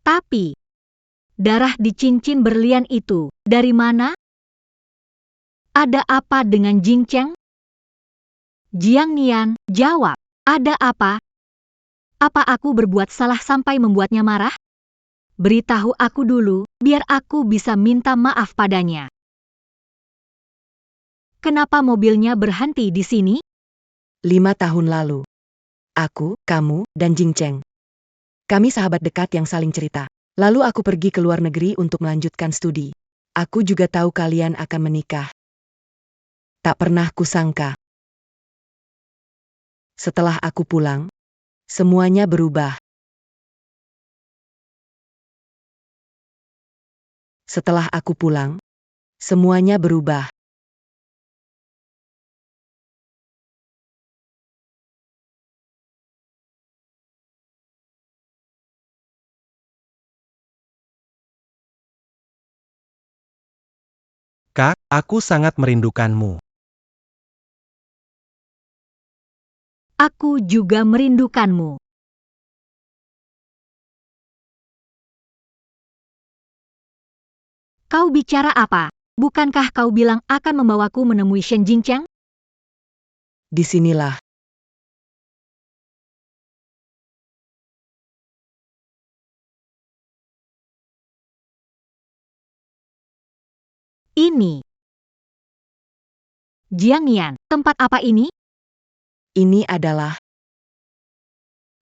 Tapi, darah di cincin berlian itu, dari mana? Ada apa dengan Jing Cheng? Jiang Nian jawab, ada apa? Apa aku berbuat salah sampai membuatnya marah? Beritahu aku dulu, biar aku bisa minta maaf padanya. Kenapa mobilnya berhenti di sini? 5 tahun lalu. Aku, kamu, dan Jing Cheng. Kami sahabat dekat yang saling cerita. Lalu aku pergi ke luar negeri untuk melanjutkan studi. Aku juga tahu kalian akan menikah. Tak pernah kusangka. Setelah aku pulang, semuanya berubah. Setelah aku pulang, semuanya berubah. Kak, aku sangat merindukanmu. Aku juga merindukanmu. Kau bicara apa? Bukankah kau bilang akan membawaku menemui Shen Jingcheng? Disinilah. Ini. Jiang Nian, tempat apa ini? Ini adalah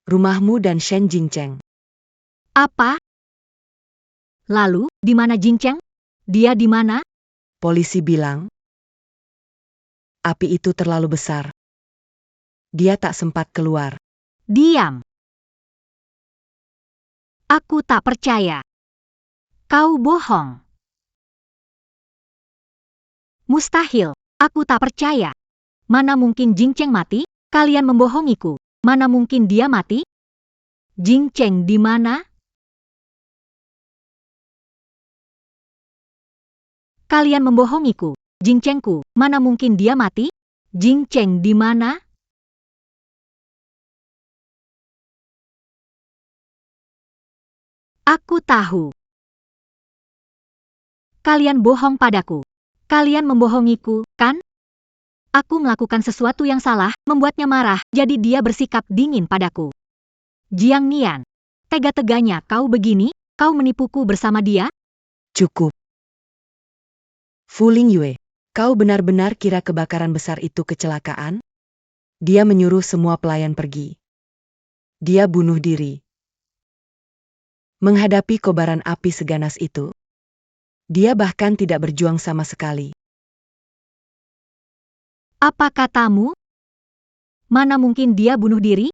rumahmu dan Shen Jingcheng. Apa? Lalu, di mana Jingcheng? Dia di mana? Polisi bilang, api itu terlalu besar. Dia tak sempat keluar. Diam. Aku tak percaya. Kau bohong. Mustahil, aku tak percaya. Mana mungkin Jingcheng mati? Kalian membohongiku. Mana mungkin dia mati? Jingcheng di mana? Kalian membohongiku. Jingchengku, mana mungkin dia mati? Jingcheng di mana? Aku tahu. Kalian bohong padaku. Kalian membohongiku, kan? Aku melakukan sesuatu yang salah, membuatnya marah, jadi dia bersikap dingin padaku. Jiang Nian, tega-teganya kau begini, kau menipuku bersama dia? Cukup. Fu Lingyue, kau benar-benar kira kebakaran besar itu kecelakaan? Dia menyuruh semua pelayan pergi. Dia bunuh diri. Menghadapi kobaran api seganas itu, dia bahkan tidak berjuang sama sekali. Apa katamu? Mana mungkin dia bunuh diri?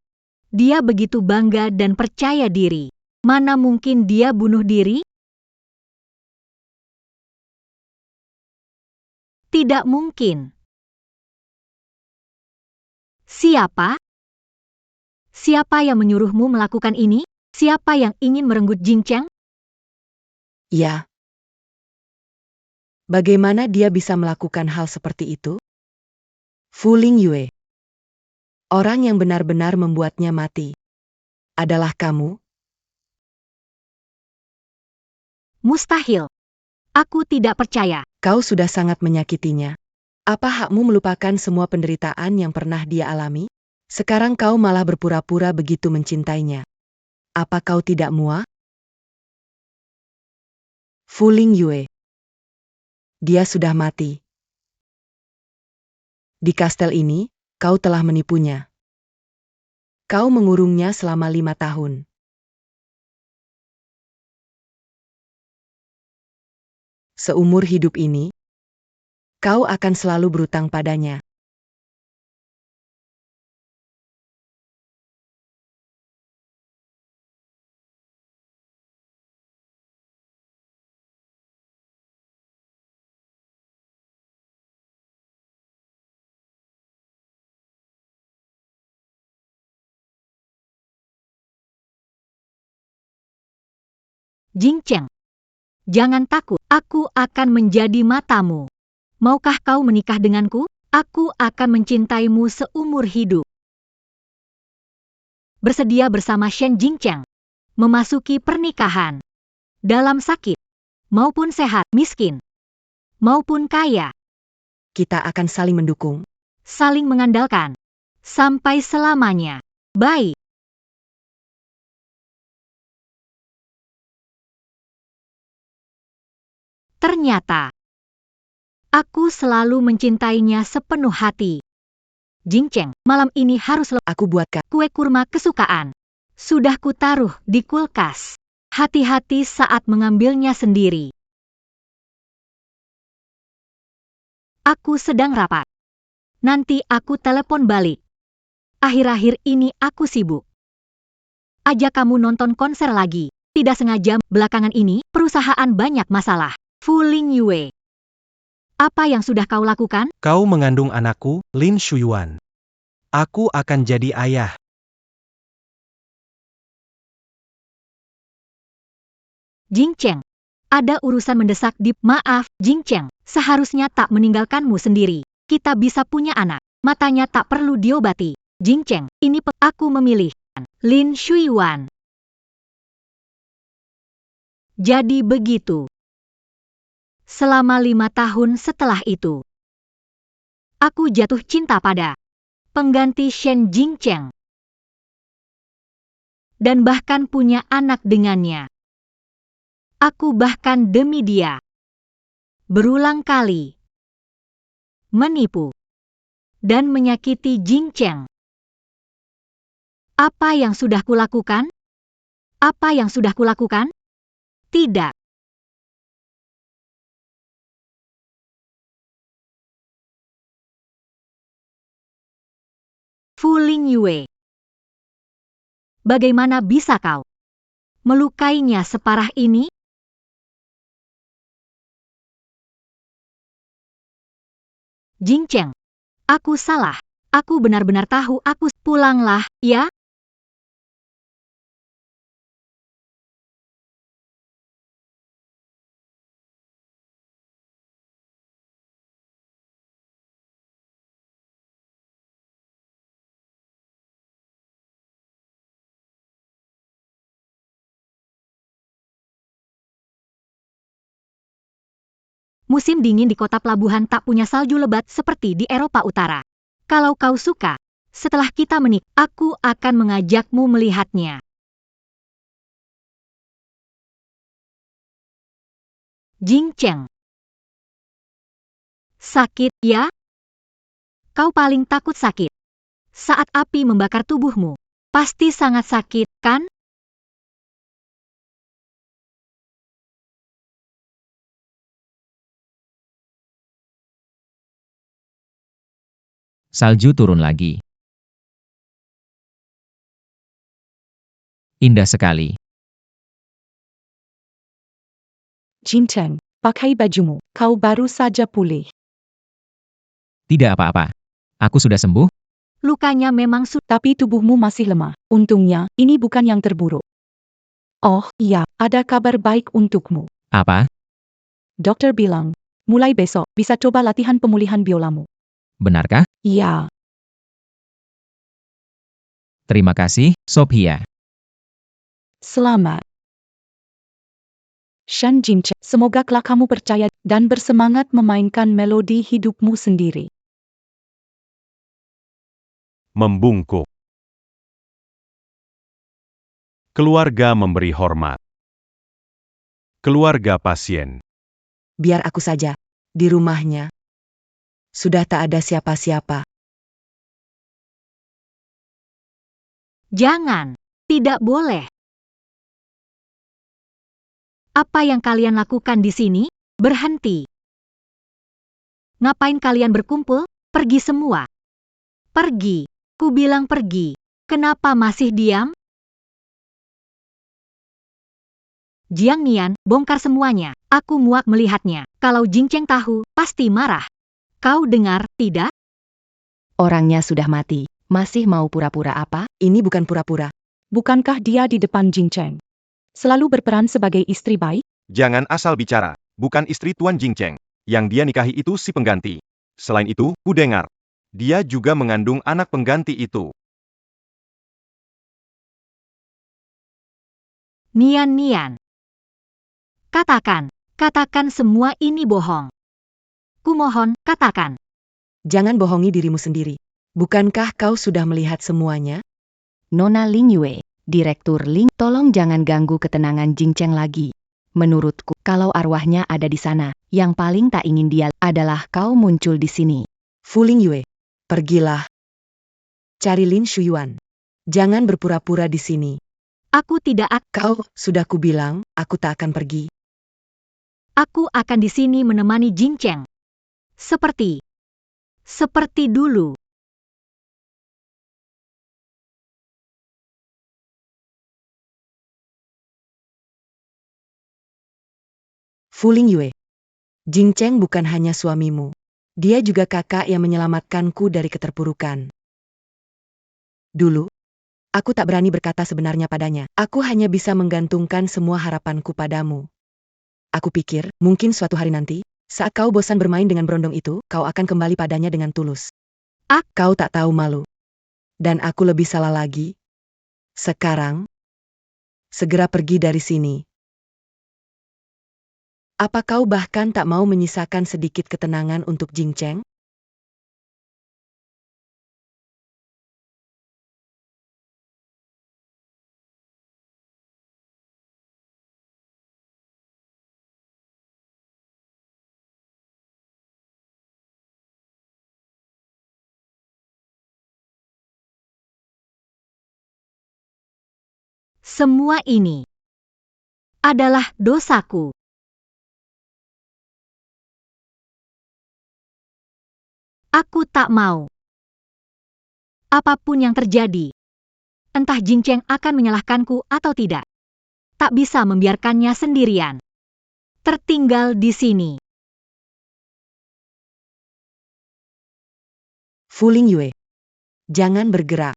Dia begitu bangga dan percaya diri. Mana mungkin dia bunuh diri? Tidak mungkin. Siapa? Siapa yang menyuruhmu melakukan ini? Siapa yang ingin merenggut Jing Cheng? Ya. Bagaimana dia bisa melakukan hal seperti itu? Fu Lingyue, orang yang benar-benar membuatnya mati adalah kamu? Mustahil. Aku tidak percaya. Kau sudah sangat menyakitinya. Apa hakmu melupakan semua penderitaan yang pernah dia alami? Sekarang kau malah berpura-pura begitu mencintainya. Apa kau tidak muak? Fu Lingyue, dia sudah mati. Di kastel ini, kau telah menipunya. Kau mengurungnya selama 5 tahun. Seumur hidup ini, kau akan selalu berutang padanya. Jing Cheng, jangan takut. Aku akan menjadi matamu. Maukah kau menikah denganku? Aku akan mencintaimu seumur hidup. Bersedia bersama Shen Jingcheng memasuki pernikahan. Dalam sakit, maupun sehat, miskin, maupun kaya, Kita akan saling mendukung. saling mengandalkan, sampai selamanya. Baik. Ternyata, aku selalu mencintainya sepenuh hati. Jingcheng, malam ini harus Aku buatkan. kue kurma kesukaan. Sudah kutaruh di kulkas. Hati-hati saat mengambilnya sendiri. Aku sedang rapat. Nanti aku telepon balik. Akhir-akhir ini aku sibuk. Ajak kamu nonton konser lagi. Tidak sengaja, belakangan ini, perusahaan banyak masalah. Fu Lingyue. Apa yang sudah kau lakukan? Kau mengandung anakku, Lin Shuyuan. Aku akan jadi ayah. Jingcheng. Ada urusan mendesak di... Maaf, Jingcheng. Seharusnya tak meninggalkanmu sendiri. Kita bisa punya anak. Matanya tak perlu diobati. Jingcheng, ini aku memilih. Lin Shuyuan. Jadi begitu. Selama 5 tahun setelah itu, aku jatuh cinta pada pengganti Shen Jingcheng. Dan bahkan punya anak dengannya. Aku bahkan demi dia berulang kali menipu dan menyakiti Jingcheng. Apa yang sudah kulakukan? Apa yang sudah kulakukan? Tidak. Fu Lingyue. Bagaimana bisa kau melukainya separah ini? Jingcheng, aku salah. Aku benar-benar tahu aku pulanglah, ya? Musim dingin di kota pelabuhan tak punya salju lebat seperti di Eropa Utara. Kalau kau suka, setelah kita menikah, aku akan mengajakmu melihatnya. Jing Cheng. Sakit, ya? Kau paling takut sakit. Saat api membakar tubuhmu, pasti sangat sakit, kan? Salju turun lagi. Indah sekali. Jing Cheng, pakai bajumu. Kau baru saja pulih. Tidak apa-apa. Aku sudah sembuh. Lukanya memang Tapi tubuhmu masih lemah. Untungnya, ini bukan yang terburuk. Oh, iya, ada kabar baik untukmu. Apa? Dokter bilang, mulai besok, bisa coba latihan pemulihan biolamu. Benarkah? Iya, Terima kasih, Sophia. selamat. Shen Jing Cheng, semoga kelak kamu percaya dan bersemangat memainkan melodi hidupmu sendiri. Membungkuk. Keluarga memberi hormat. Keluarga pasien. Biar aku saja. Di rumahnya. Sudah tak ada siapa-siapa. jangan. Tidak boleh. Apa yang kalian lakukan di sini? Berhenti. Ngapain kalian berkumpul? Pergi semua. Pergi. Ku bilang pergi. Kenapa masih diam? Jiang Nian, bongkar semuanya. Aku muak melihatnya. Kalau Jing Cheng tahu, pasti marah. Kau dengar, tidak? Orangnya sudah mati. Masih mau pura-pura apa? Ini bukan pura-pura. Bukankah dia di depan Jing Cheng? Selalu berperan sebagai istri baik? Jangan asal bicara. Bukan istri Tuan Jing Cheng. Yang dia nikahi itu si pengganti. Selain itu, ku dengar. Dia juga mengandung anak pengganti itu. Nian. Katakan semua ini bohong. Kumohon, katakan. Jangan bohongi dirimu sendiri. Bukankah kau sudah melihat semuanya? Nona Ling Yue, Direktur Ling, tolong jangan ganggu ketenangan Jing Cheng lagi. Menurutku, kalau arwahnya ada di sana, yang paling tak ingin dia adalah kau muncul di sini. Fu Lingyue, pergilah. Cari Lin Shuyuan. Jangan berpura-pura di sini. Aku tidak akan. Kau, sudah kubilang, aku tak akan pergi. Aku akan di sini menemani Jing Cheng. Seperti dulu. Fu Lingyue. Jing Cheng bukan hanya suamimu. Dia juga kakak yang menyelamatkanku dari keterpurukan. Dulu, aku tak berani berkata sebenarnya padanya. Aku hanya bisa menggantungkan semua harapanku padamu. Aku pikir, mungkin suatu hari nanti, saat kau bosan bermain dengan berondong itu, kau akan kembali padanya dengan tulus. Kau tak tahu malu. Dan aku lebih salah lagi. Sekarang, segera pergi dari sini. Apa kau bahkan tak mau menyisakan sedikit ketenangan untuk Jing Cheng? Semua ini adalah dosaku. Aku tak mau. Apapun yang terjadi, entah Jing Cheng akan menyalahkanku atau tidak, tak bisa membiarkannya sendirian. Tertinggal di sini. Fu Lingyue. Jangan bergerak.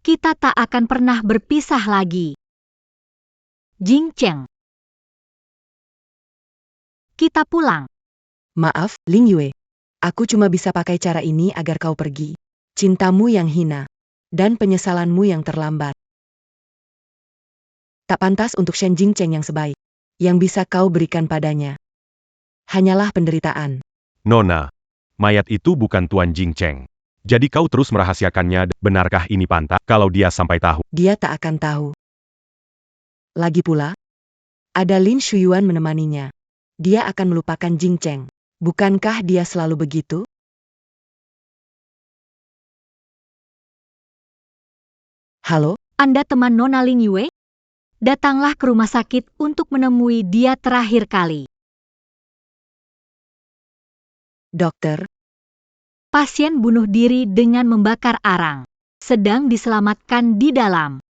Kita tak akan pernah berpisah lagi. Jing Cheng. kita pulang. Maaf, Ling Yue. Aku cuma bisa pakai cara ini agar kau pergi. Cintamu yang hina. Dan penyesalanmu yang terlambat. Tak pantas untuk Shen Jingcheng yang sebaik. Yang bisa kau berikan padanya. Hanyalah penderitaan. Nona, mayat itu bukan Tuan Jingcheng. Jadi kau terus merahasiakannya, benarkah ini pantas kalau dia sampai tahu? Dia tak akan tahu. Lagi pula, ada Lin Shuyuan menemaninya. Dia akan melupakan Jingcheng. Bukankah dia selalu begitu? Halo, Anda teman Nona Ling Yue? Datanglah ke rumah sakit untuk menemui dia terakhir kali. dokter. Pasien bunuh diri dengan membakar arang. Sedang diselamatkan di dalam.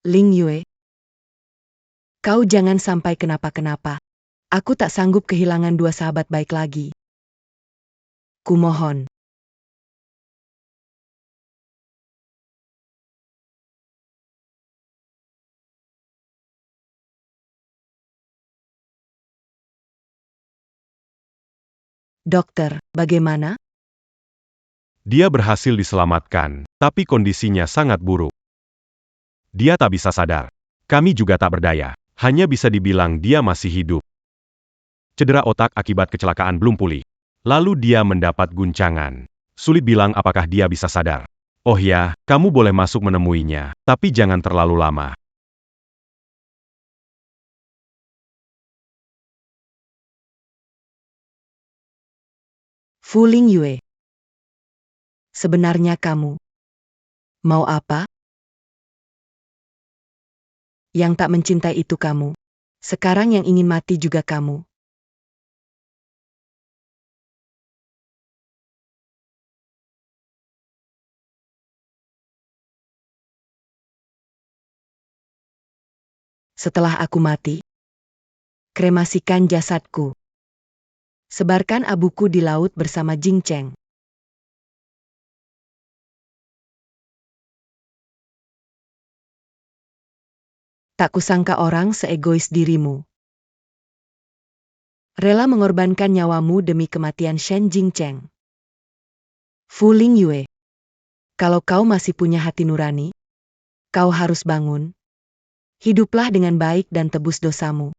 Ling Yue. Kau jangan sampai kenapa-kenapa. Aku tak sanggup kehilangan dua sahabat baik lagi. Kumohon. Dokter, bagaimana? Dia berhasil diselamatkan, tapi kondisinya sangat buruk. Dia tak bisa sadar. Kami juga tak berdaya. Hanya bisa dibilang dia masih hidup. Cedera otak akibat kecelakaan belum pulih. Lalu dia mendapat guncangan. Sulit bilang apakah dia bisa sadar. Oh ya, kamu boleh masuk menemuinya, tapi jangan terlalu lama. Fu Ling Yue. Sebenarnya kamu mau apa? Yang tak mencintai itu kamu. Sekarang yang ingin mati juga kamu. Setelah aku mati, kremasikan jasadku. Sebarkan abuku di laut bersama Jingcheng. Tak kusangka orang seegois dirimu. Rela mengorbankan nyawamu demi kematian Shen Jingcheng. Fu Ling Yue. Kalau kau masih punya hati nurani, kau harus bangun. Hiduplah dengan baik dan tebus dosamu.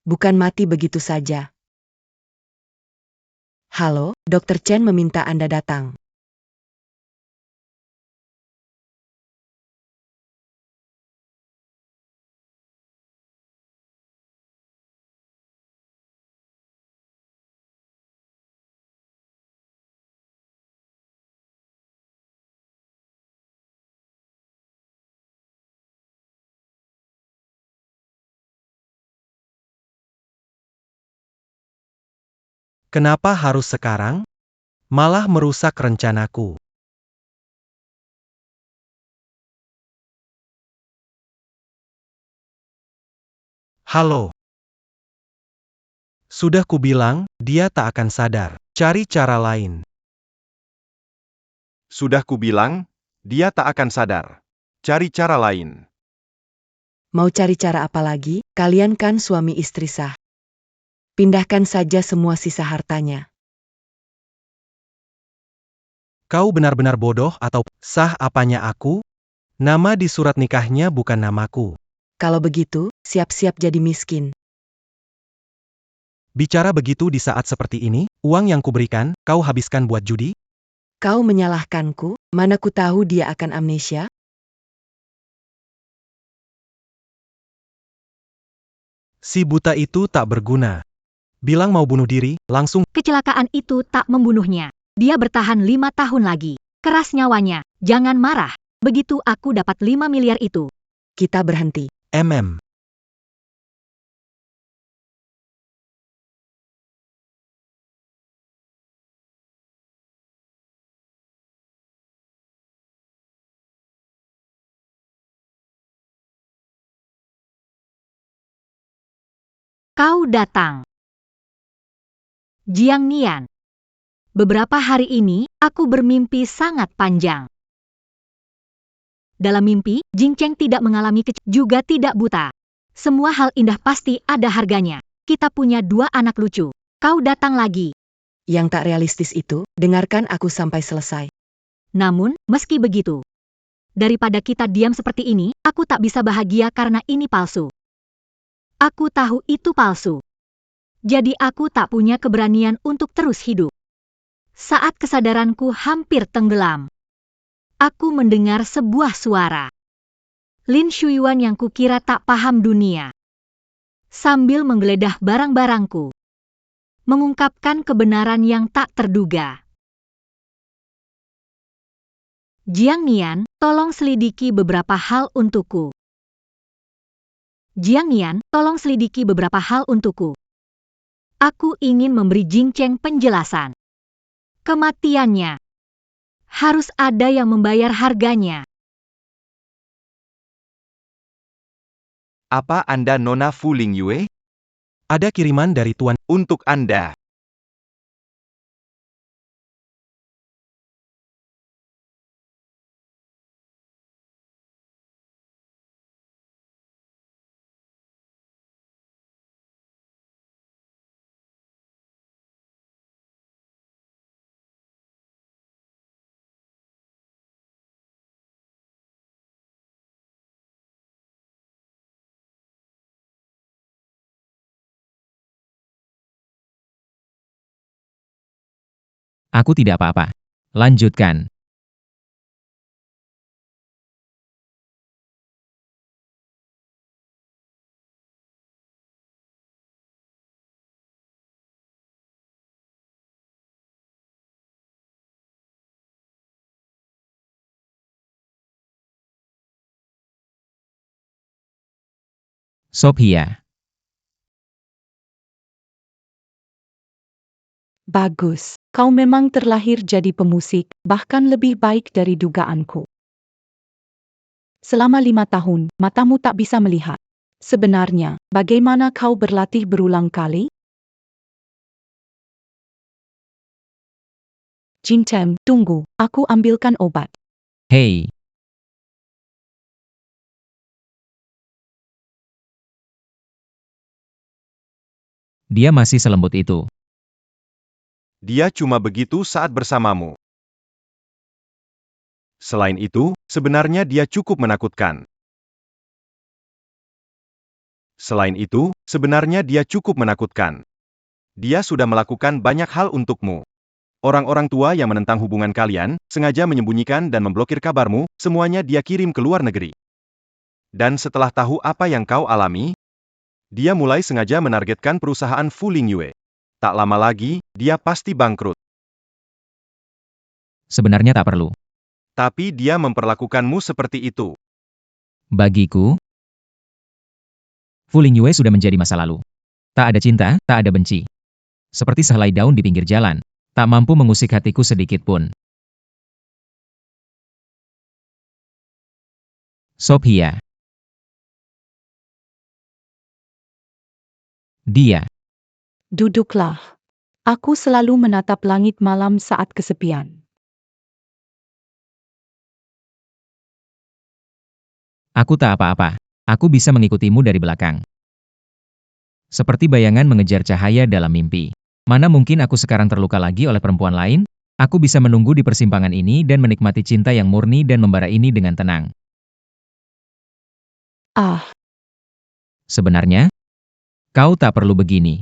Bukan mati begitu saja. Halo, Dr. Chen meminta Anda datang. Kenapa harus sekarang? Malah merusak rencanaku. Halo. Sudah kubilang, dia tak akan sadar. Cari cara lain. Sudah kubilang, dia tak akan sadar. Cari cara lain. Mau cari cara apa lagi? Kalian kan suami istri sah. Pindahkan saja semua sisa hartanya. Kau benar-benar bodoh atau sah apanya aku? Nama di surat nikahnya bukan namaku. Kalau begitu, siap-siap jadi miskin. Bicara begitu di saat seperti ini, uang yang kuberikan, kau habiskan buat judi? Kau menyalahkanku, mana ku tahu dia akan amnesia? Si buta itu tak berguna. Bilang mau bunuh diri, langsung. Kecelakaan itu tak membunuhnya. Dia bertahan 5 tahun lagi. Keras nyawanya. Jangan marah. Begitu aku dapat 5 miliar itu. Kita berhenti. MM. Kau datang. Jiang Nian. Beberapa hari ini, aku bermimpi sangat panjang. Dalam mimpi, Jing Cheng tidak mengalami juga tidak buta. Semua hal indah pasti ada harganya. Kita punya 2 anak lucu. Kau datang lagi. Yang tak realistis itu, dengarkan aku sampai selesai. Namun, meski begitu, daripada kita diam seperti ini, aku tak bisa bahagia karena ini palsu. Aku tahu itu palsu. Jadi aku tak punya keberanian untuk terus hidup. Saat kesadaranku hampir tenggelam, aku mendengar sebuah suara. Lin Shuyuan yang kukira tak paham dunia, sambil menggeledah barang-barangku, mengungkapkan kebenaran yang tak terduga. Jiang Nian, tolong selidiki beberapa hal untukku. Jiang Nian, tolong selidiki beberapa hal untukku. Aku ingin memberi Jing Cheng penjelasan. Kematiannya harus ada yang membayar harganya. Apa Anda Nona Fu Lingyue? Ada kiriman dari Tuan. Untuk Anda. Aku tidak apa-apa. Lanjutkan. Sophia. Bagus, kau memang terlahir jadi pemusik, bahkan lebih baik dari dugaanku. Selama 5 tahun, matamu tak bisa melihat. Sebenarnya, bagaimana kau berlatih berulang kali? Jing Cheng, tunggu, aku ambilkan obat. Hei. Dia masih selembut itu. Dia cuma begitu saat bersamamu. Selain itu, sebenarnya dia cukup menakutkan. Selain itu, sebenarnya dia cukup menakutkan. Dia sudah melakukan banyak hal untukmu. Orang-orang tua yang menentang hubungan kalian, sengaja menyembunyikan dan memblokir kabarmu, semuanya dia kirim ke luar negeri. Dan setelah tahu apa yang kau alami, dia mulai sengaja menargetkan perusahaan Fu Lingyue. Tak lama lagi, dia pasti bangkrut. Sebenarnya tak perlu. Tapi dia memperlakukanmu seperti itu. Bagiku, Fu Lingyue sudah menjadi masa lalu. Tak ada cinta, tak ada benci. Seperti sehelai daun di pinggir jalan, tak mampu mengusik hatiku sedikit pun. Sophia. Dia. Duduklah. Aku selalu menatap langit malam saat kesepian. Aku tak apa-apa. Aku bisa mengikutimu dari belakang. Seperti bayangan mengejar cahaya dalam mimpi. Mana mungkin aku sekarang terluka lagi oleh perempuan lain? Aku bisa menunggu di persimpangan ini dan menikmati cinta yang murni dan membara ini dengan tenang. Ah, Sebenarnya, kau tak perlu begini.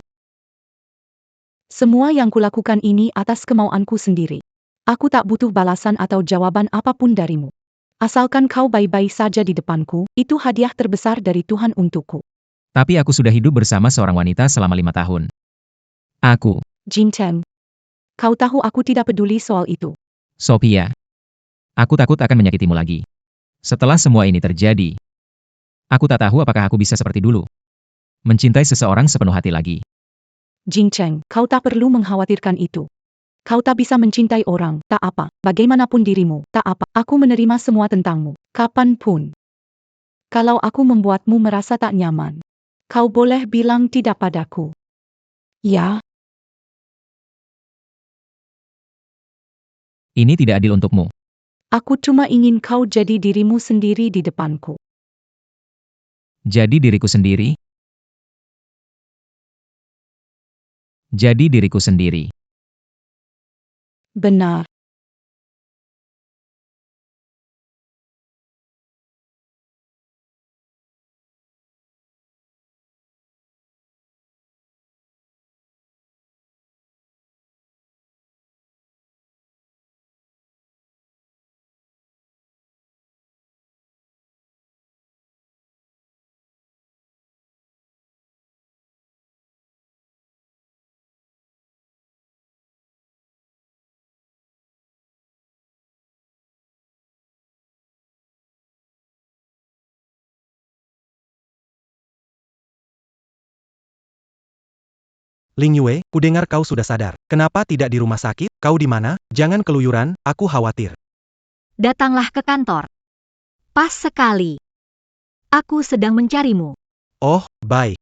semua yang kulakukan ini atas kemauanku sendiri. Aku tak butuh balasan atau jawaban apapun darimu. Asalkan kau baik-baik saja di depanku, itu hadiah terbesar dari Tuhan untukku. Tapi aku sudah hidup bersama seorang wanita selama 5 tahun. Aku, Jing Cheng, kau tahu aku tidak peduli soal itu. Sophia. Aku takut akan menyakitimu lagi. Setelah semua ini terjadi, aku tak tahu apakah aku bisa seperti dulu. Mencintai seseorang sepenuh hati lagi. Jing Cheng, kau tak perlu mengkhawatirkan itu. Kau tak bisa mencintai orang, tak apa, bagaimanapun dirimu, tak apa, aku menerima semua tentangmu, kapanpun. Kalau aku membuatmu merasa tak nyaman, kau boleh bilang tidak padaku. Ya, Ini tidak adil untukmu. Aku cuma ingin kau jadi dirimu sendiri di depanku. Jadi diriku sendiri? Jadi diriku sendiri. Benar. Ling Yue, kudengar kau sudah sadar. Kenapa tidak di rumah sakit? Kau di mana? Jangan keluyuran, aku khawatir. Datanglah ke kantor. Pas sekali. Aku sedang mencarimu. Oh, baik.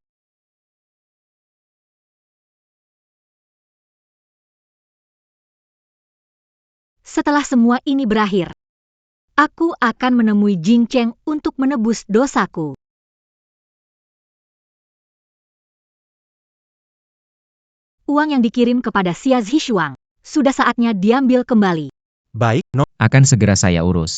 Setelah semua ini berakhir, aku akan menemui Jing Cheng untuk menebus dosaku. Uang yang dikirim kepada Xia Zhishuang, sudah saatnya diambil kembali. Baik, Akan segera saya urus.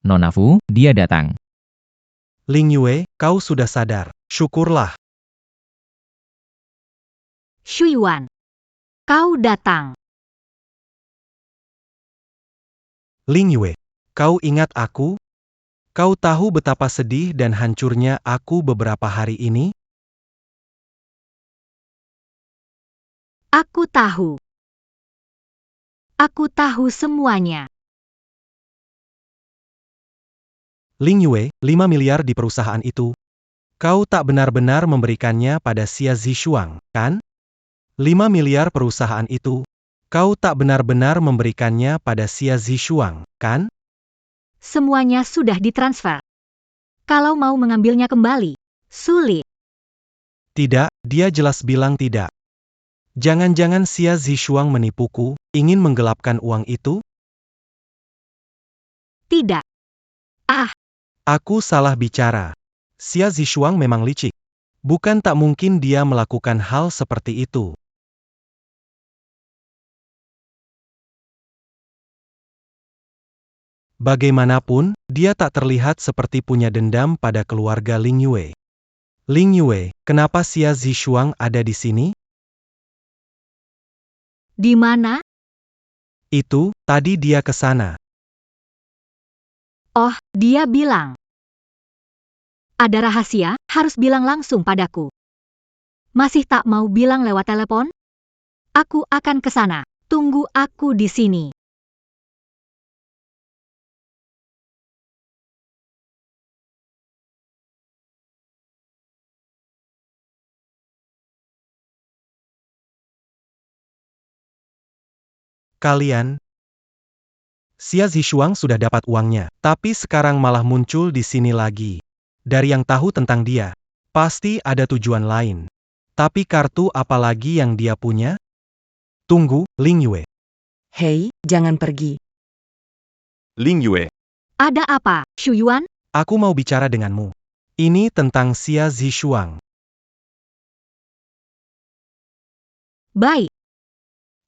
Nona Fu, dia datang. Ling Yue, kau sudah sadar. Syukurlah. Shuyuan, kau datang. Ling Yue, kau ingat aku? Kau tahu betapa sedih dan hancurnya aku beberapa hari ini? Aku tahu. Aku tahu semuanya. Ling Yue, 5 miliar di perusahaan itu. Kau tak benar-benar memberikannya pada Xia Zhishuang, kan? 5 miliar perusahaan itu. Kau tak benar-benar memberikannya pada Xia Zhishuang, kan? Semuanya sudah ditransfer. Kalau mau mengambilnya kembali, sulit. Tidak, dia jelas bilang tidak. Jangan-jangan Xia Zhishuang menipuku, ingin menggelapkan uang itu? Tidak. Aku salah bicara. Xia Zhishuang memang licik. Bukan tak mungkin dia melakukan hal seperti itu. Bagaimanapun, dia tak terlihat seperti punya dendam pada keluarga Ling Yue. Ling Yue, kenapa Xia Zhishuang ada di sini? Di mana? Itu, tadi dia ke sana. Oh, dia bilang. Ada rahasia, harus bilang langsung padaku. Masih tak mau bilang lewat telepon? Aku akan ke sana. Tunggu aku di sini. Kalian, Xia Zhishuang sudah dapat uangnya, tapi sekarang malah muncul di sini lagi. Dari yang tahu tentang dia, pasti ada tujuan lain. Tapi kartu apa lagi yang dia punya? Tunggu, Ling Yue. Hei, jangan pergi. Ling Yue, Ada apa, Shuyuan? Aku mau bicara denganmu. Ini tentang Xia Zhishuang. Baik.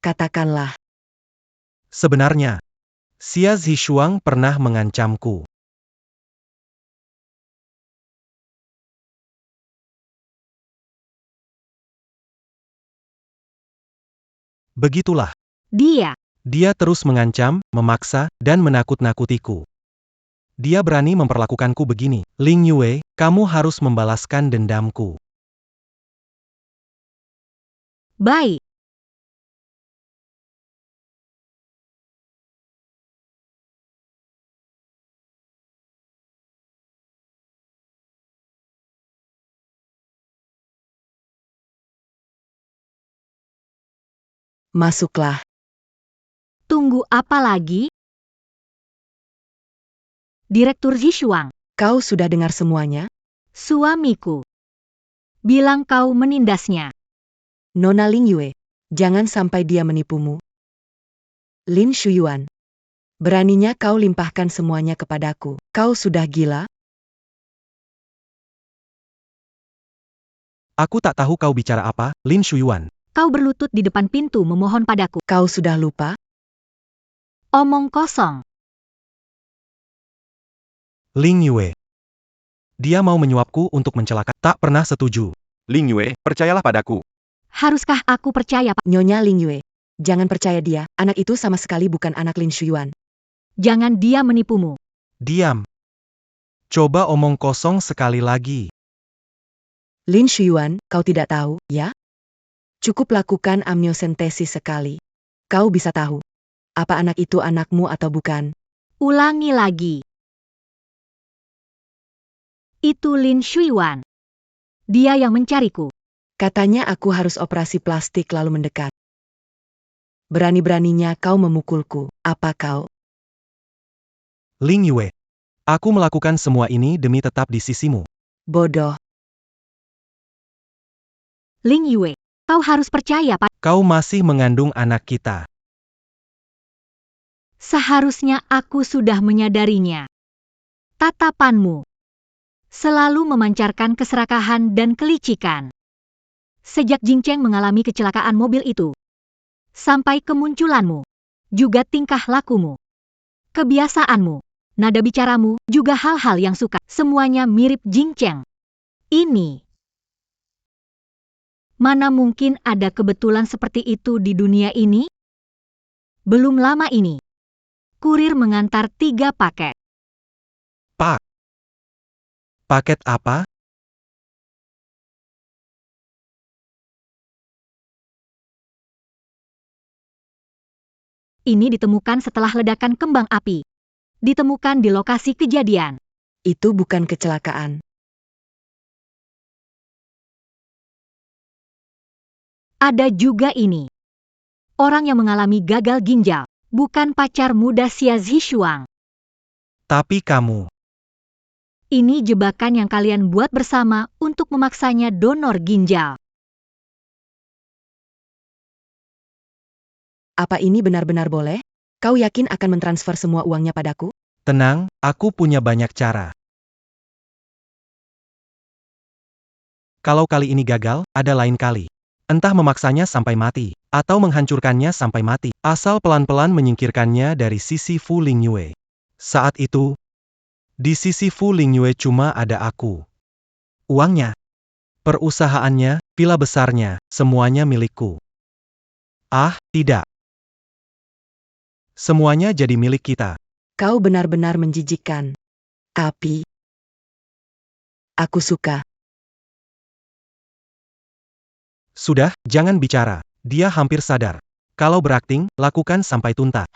Katakanlah. Sebenarnya, Xia Zhishuang pernah mengancamku. Begitulah. Dia. Dia terus mengancam, memaksa, dan menakut-nakutiku. Dia berani memperlakukanku begini. Ling Yue, kamu harus membalaskan dendamku. Baik. Masuklah. Tunggu apa lagi? Direktur Zishuang, Kau sudah dengar semuanya? suamiku. Bilang kau menindasnya. Nona Ling Yue, jangan sampai dia menipumu. Lin Shuyuan, beraninya kau limpahkan semuanya kepadaku. Kau sudah gila? Aku tak tahu kau bicara apa, Lin Shuyuan. Kau berlutut di depan pintu memohon padaku. Kau sudah lupa? Omong kosong. Ling Yue. Dia mau menyuapku untuk mencelaka. Tak pernah setuju. Ling Yue, percayalah padaku. Haruskah aku percaya, Pak? Nyonya Ling Yue, jangan percaya dia. Anak itu sama sekali bukan anak Lin Shuyuan. Jangan dia menipumu. Diam. Coba omong kosong sekali lagi. Lin Shuyuan, kau tidak tahu, ya? Cukup lakukan amniosentesis sekali. Kau bisa tahu. Apa anak itu anakmu atau bukan? Ulangi lagi. Itu Lin Shuyuan. Dia yang mencariku. Katanya aku harus operasi plastik lalu mendekat. Berani-beraninya kau memukulku. Apa kau? Ling Yue. Aku melakukan semua ini demi tetap di sisimu. Bodoh. Ling Yue, kau harus percaya, Pak. Kau masih mengandung anak kita. Seharusnya aku sudah menyadarinya. Tatapanmu selalu memancarkan keserakahan dan kelicikan. Sejak Jingcheng mengalami kecelakaan mobil itu, sampai kemunculanmu, juga tingkah lakumu, kebiasaanmu, nada bicaramu, juga hal-hal yang suka, semuanya mirip Jingcheng. Ini. Mana mungkin ada kebetulan seperti itu di dunia ini? Belum lama ini, kurir mengantar 3 paket. Pak. Paket apa? Ini ditemukan setelah ledakan kembang api. Ditemukan di lokasi kejadian. Itu bukan kecelakaan. Ada juga ini. Orang yang mengalami gagal ginjal, bukan pacar muda Xia Zishuang. Tapi kamu. Ini jebakan yang kalian buat bersama untuk memaksanya donor ginjal. Apa ini benar-benar boleh? Kau yakin akan mentransfer semua uangnya padaku? Tenang, aku punya banyak cara. Kalau kali ini gagal, ada lain kali. Entah memaksanya sampai mati, atau menghancurkannya sampai mati, asal pelan-pelan menyingkirkannya dari sisi Fu Ling Yue. Saat itu, di sisi Fu Ling Yue cuma ada aku. Uangnya, perusahaannya, villa besarnya, semuanya milikku. Ah, tidak. Semuanya jadi milik kita. Kau benar-benar menjijikkan. Tapi, aku suka. Sudah, jangan bicara. Dia hampir sadar. Kalau berakting, lakukan sampai tuntas.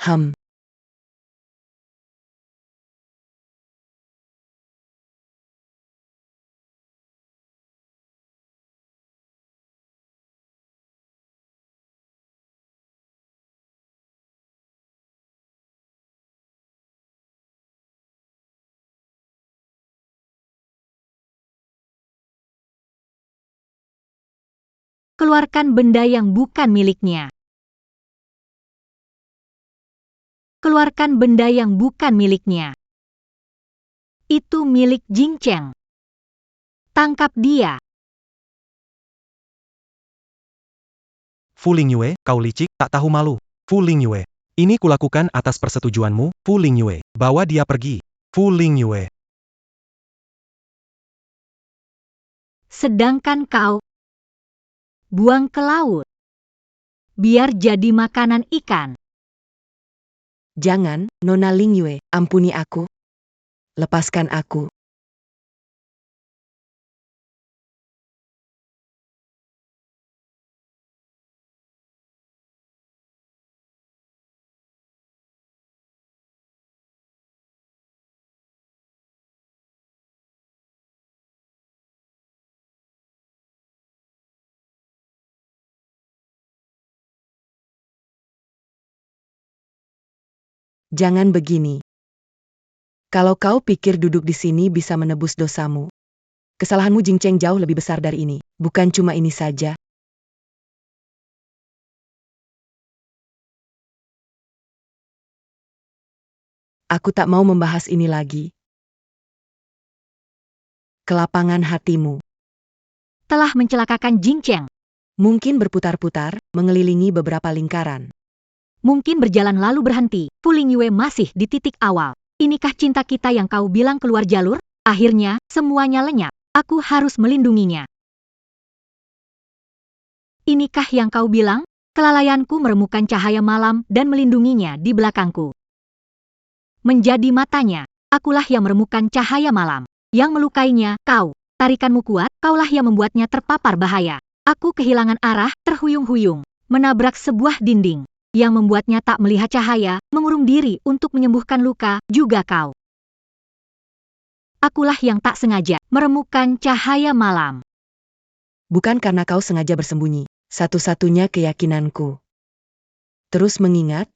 Keluarkan benda yang bukan miliknya. Keluarkan benda yang bukan miliknya. Itu milik Jingcheng. Tangkap dia. Fu Ling Yue, kau licik, tak tahu malu. Fu Ling Yue. Ini kulakukan atas persetujuanmu, Fu Ling Yue. Bawa dia pergi. Fu Ling Yue. Sedangkan kau buang ke laut. Biar jadi makanan ikan. Jangan, Nona Ling Yue, ampuni aku. Lepaskan aku. Jangan begini. Kalau kau pikir duduk di sini bisa menebus dosamu, kesalahanmu Jingcheng jauh lebih besar dari ini. Bukan cuma ini saja. Aku tak mau membahas ini lagi. Kelapangan hatimu Telah mencelakakan Jingcheng. mungkin berputar-putar, mengelilingi beberapa lingkaran. Mungkin berjalan lalu berhenti. Fu Lingyue masih di titik awal. Inikah cinta kita yang kau bilang keluar jalur? Akhirnya, semuanya lenyap. Aku harus melindunginya. Inikah yang kau bilang? Kelalaianku meremukan cahaya malam dan melindunginya di belakangku. Menjadi matanya, akulah yang meremukan cahaya malam. Yang melukainya, kau. Tarikanmu kuat, kaulah yang membuatnya terpapar bahaya. Aku kehilangan arah, terhuyung-huyung, menabrak sebuah dinding. Yang membuatnya tak melihat cahaya, mengurung diri untuk menyembuhkan luka, juga kau. Akulah yang tak sengaja meremukan cahaya malam. Bukan karena kau sengaja bersembunyi. Satu-satunya keyakinanku. Terus mengingat,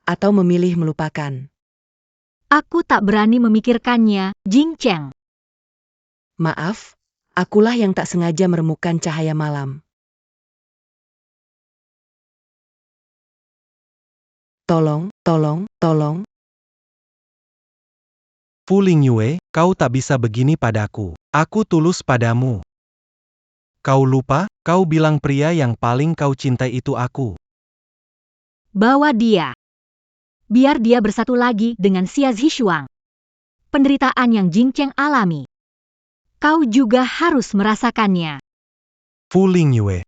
atau memilih melupakan. Aku tak berani memikirkannya, Jingcheng. Maaf, akulah yang tak sengaja meremukan cahaya malam. Tolong, tolong. Fu Lingyue, kau tak bisa begini padaku. Aku tulus padamu. Kau lupa, kau bilang pria yang paling kau cintai itu aku. Bawa dia. Biar dia bersatu lagi dengan Xia Zhishuang. Penderitaan yang Jingcheng alami. Kau juga harus merasakannya. Fu Lingyue.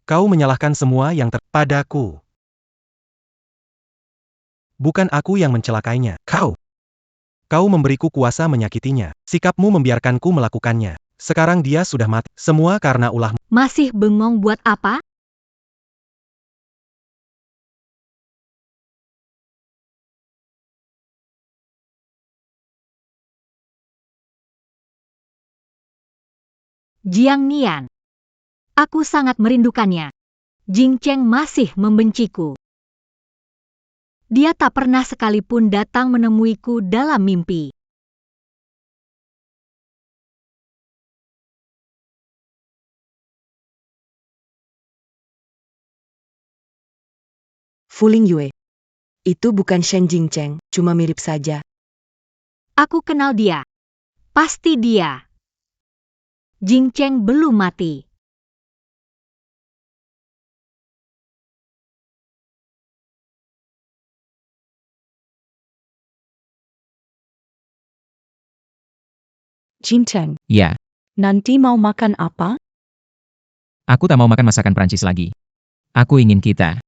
Kau menyalahkan semua yang padaku. Bukan aku yang mencelakainya, kau. Kau memberiku kuasa menyakitinya. Sikapmu membiarkanku melakukannya. Sekarang dia sudah mati. Semua karena ulahmu. Masih bengong buat apa? Jiang Nian. Aku sangat merindukannya. Jingcheng masih membenciku. Dia tak pernah sekalipun datang menemuiku dalam mimpi. Fu Lingyue. Itu bukan Shen Jingcheng, cuma mirip saja. Aku kenal dia. Pasti dia. Jingcheng belum mati. Jingcheng, Ya, nanti mau makan apa? aku tak mau makan masakan Prancis lagi. Aku ingin kita.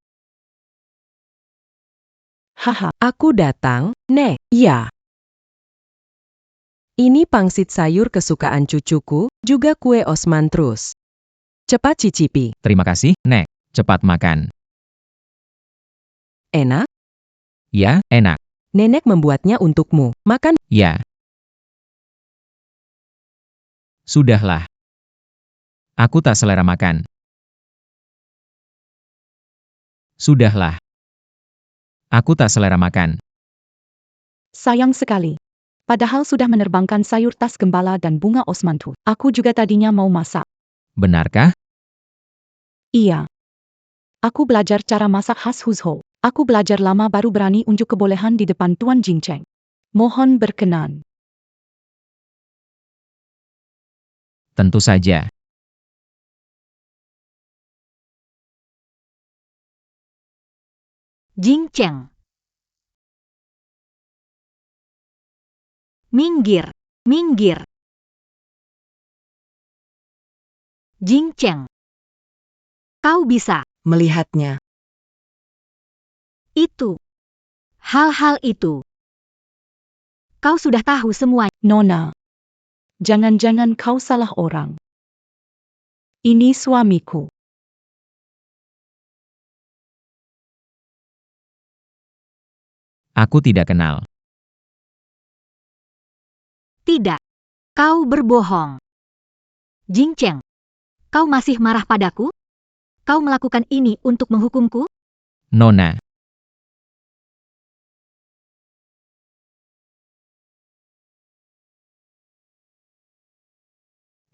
Haha, aku datang, Nek. Ya. Ini pangsit sayur kesukaan cucuku, juga kue Osman terus. Cepat cicipi. Terima kasih, Nek. Cepat makan. Enak? Ya, enak. Nenek membuatnya untukmu. Makan. Ya. Sudahlah. Aku tak selera makan. Sudahlah. Aku tak selera makan. Sayang sekali. Padahal sudah menerbangkan sayur tas gembala dan bunga osmanthus. Aku juga tadinya mau masak. Benarkah? Iya. Aku belajar cara masak khas Huzhou. Aku belajar lama baru berani unjuk kebolehan di depan Tuan Jingcheng. Mohon berkenan. Tentu saja. Jingcheng. Minggir, minggir. Jingcheng. Kau bisa. Melihatnya. Itu. Hal-hal itu. Kau sudah tahu semua. Nona. Jangan-jangan kau salah orang. Ini suamiku. Aku tidak kenal. Tidak. Kau berbohong. Jingcheng. Kau masih marah padaku? Kau melakukan ini untuk menghukumku? Nona.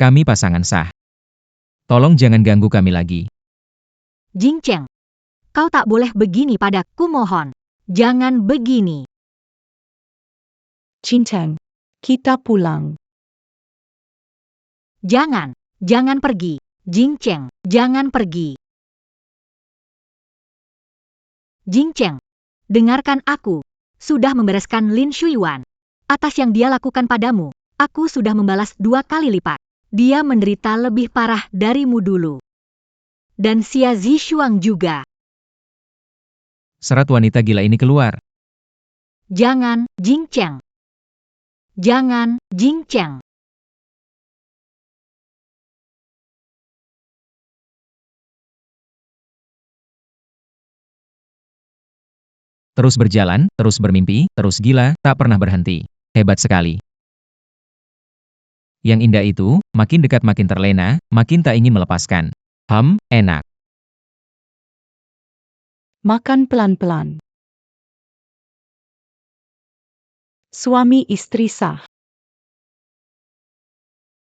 Kami pasangan sah. Tolong jangan ganggu kami lagi. Jingcheng, kau tak boleh begini padaku, mohon. Jangan begini. Jingcheng, kita pulang. Jangan pergi. Jingcheng, jangan pergi. Jingcheng, dengarkan aku. Sudah membereskan Lin Shuyuan. Atas yang dia lakukan padamu, aku sudah membalas 2 kali lipat. Dia menderita lebih parah darimu dulu. Dan Xia Zishuang juga. Serat wanita gila ini keluar. Jangan, Jingcheng. Jangan, Jingcheng. Terus berjalan, terus bermimpi, terus gila, tak pernah berhenti. Hebat sekali. Yang indah itu, makin dekat makin terlena, makin tak ingin melepaskan. Enak. Makan pelan-pelan. Suami istri sah.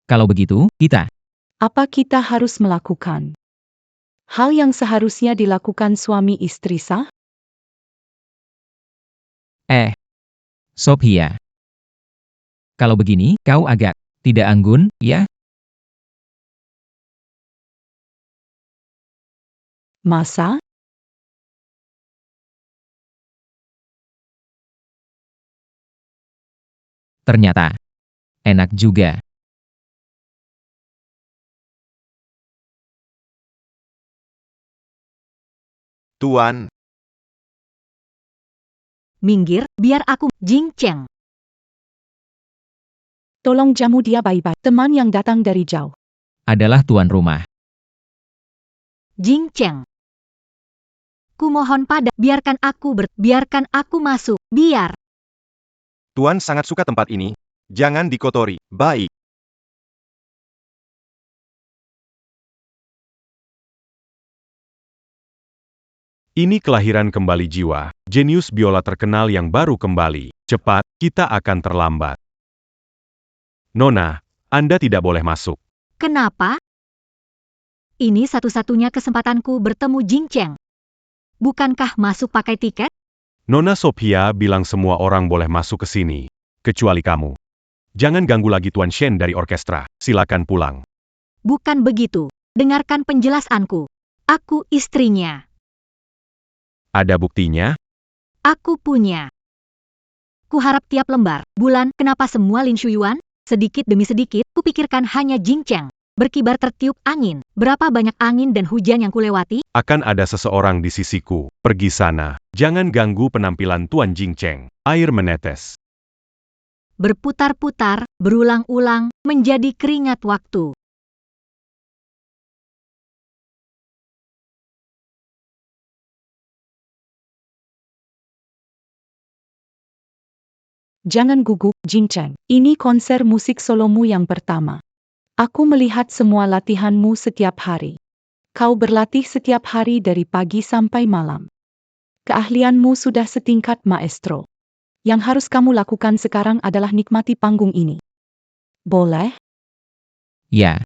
Kalau begitu, kita. Apa kita harus melakukan? Hal yang seharusnya dilakukan suami istri sah? Sophia. Kalau begini, kau agak tidak anggun, ya? Masa? Ternyata. Enak juga. Tuan, Minggir, biar aku, Jingcheng. Tolong jamu dia baik-baik. Teman yang datang dari jauh. Adalah tuan rumah. Jingcheng. Kumohon biarkan aku masuk, biar. Tuan sangat suka tempat ini. Jangan dikotori. Baik. Ini kelahiran kembali jiwa, jenius biola terkenal yang baru kembali. Cepat, kita akan terlambat. Nona, Anda tidak boleh masuk. Kenapa? Ini satu-satunya kesempatanku bertemu Jingcheng. Bukankah masuk pakai tiket? Nona Sophia bilang semua orang boleh masuk ke sini. Kecuali kamu. Jangan ganggu lagi Tuan Shen dari orkestra. Silakan pulang. Bukan begitu. Dengarkan penjelasanku. Aku istrinya. Ada buktinya? Aku punya. Kuharap tiap lembar, bulan, kenapa semua Lin Shuyuan? Sedikit demi sedikit, kupikirkan hanya Jingcheng. Berkibar tertiup angin. Berapa banyak angin dan hujan yang kulewati? Akan ada seseorang di sisiku. Pergi sana. Jangan ganggu penampilan Tuan Jingcheng. Air menetes. Berputar-putar, berulang-ulang, menjadi keringat waktu. Jangan gugup, Jingcheng. Ini konser musik solomu yang pertama. Aku melihat semua latihanmu setiap hari. Kau berlatih setiap hari dari pagi sampai malam. Keahlianmu sudah setingkat maestro. Yang harus kamu lakukan sekarang adalah nikmati panggung ini. Boleh? Ya.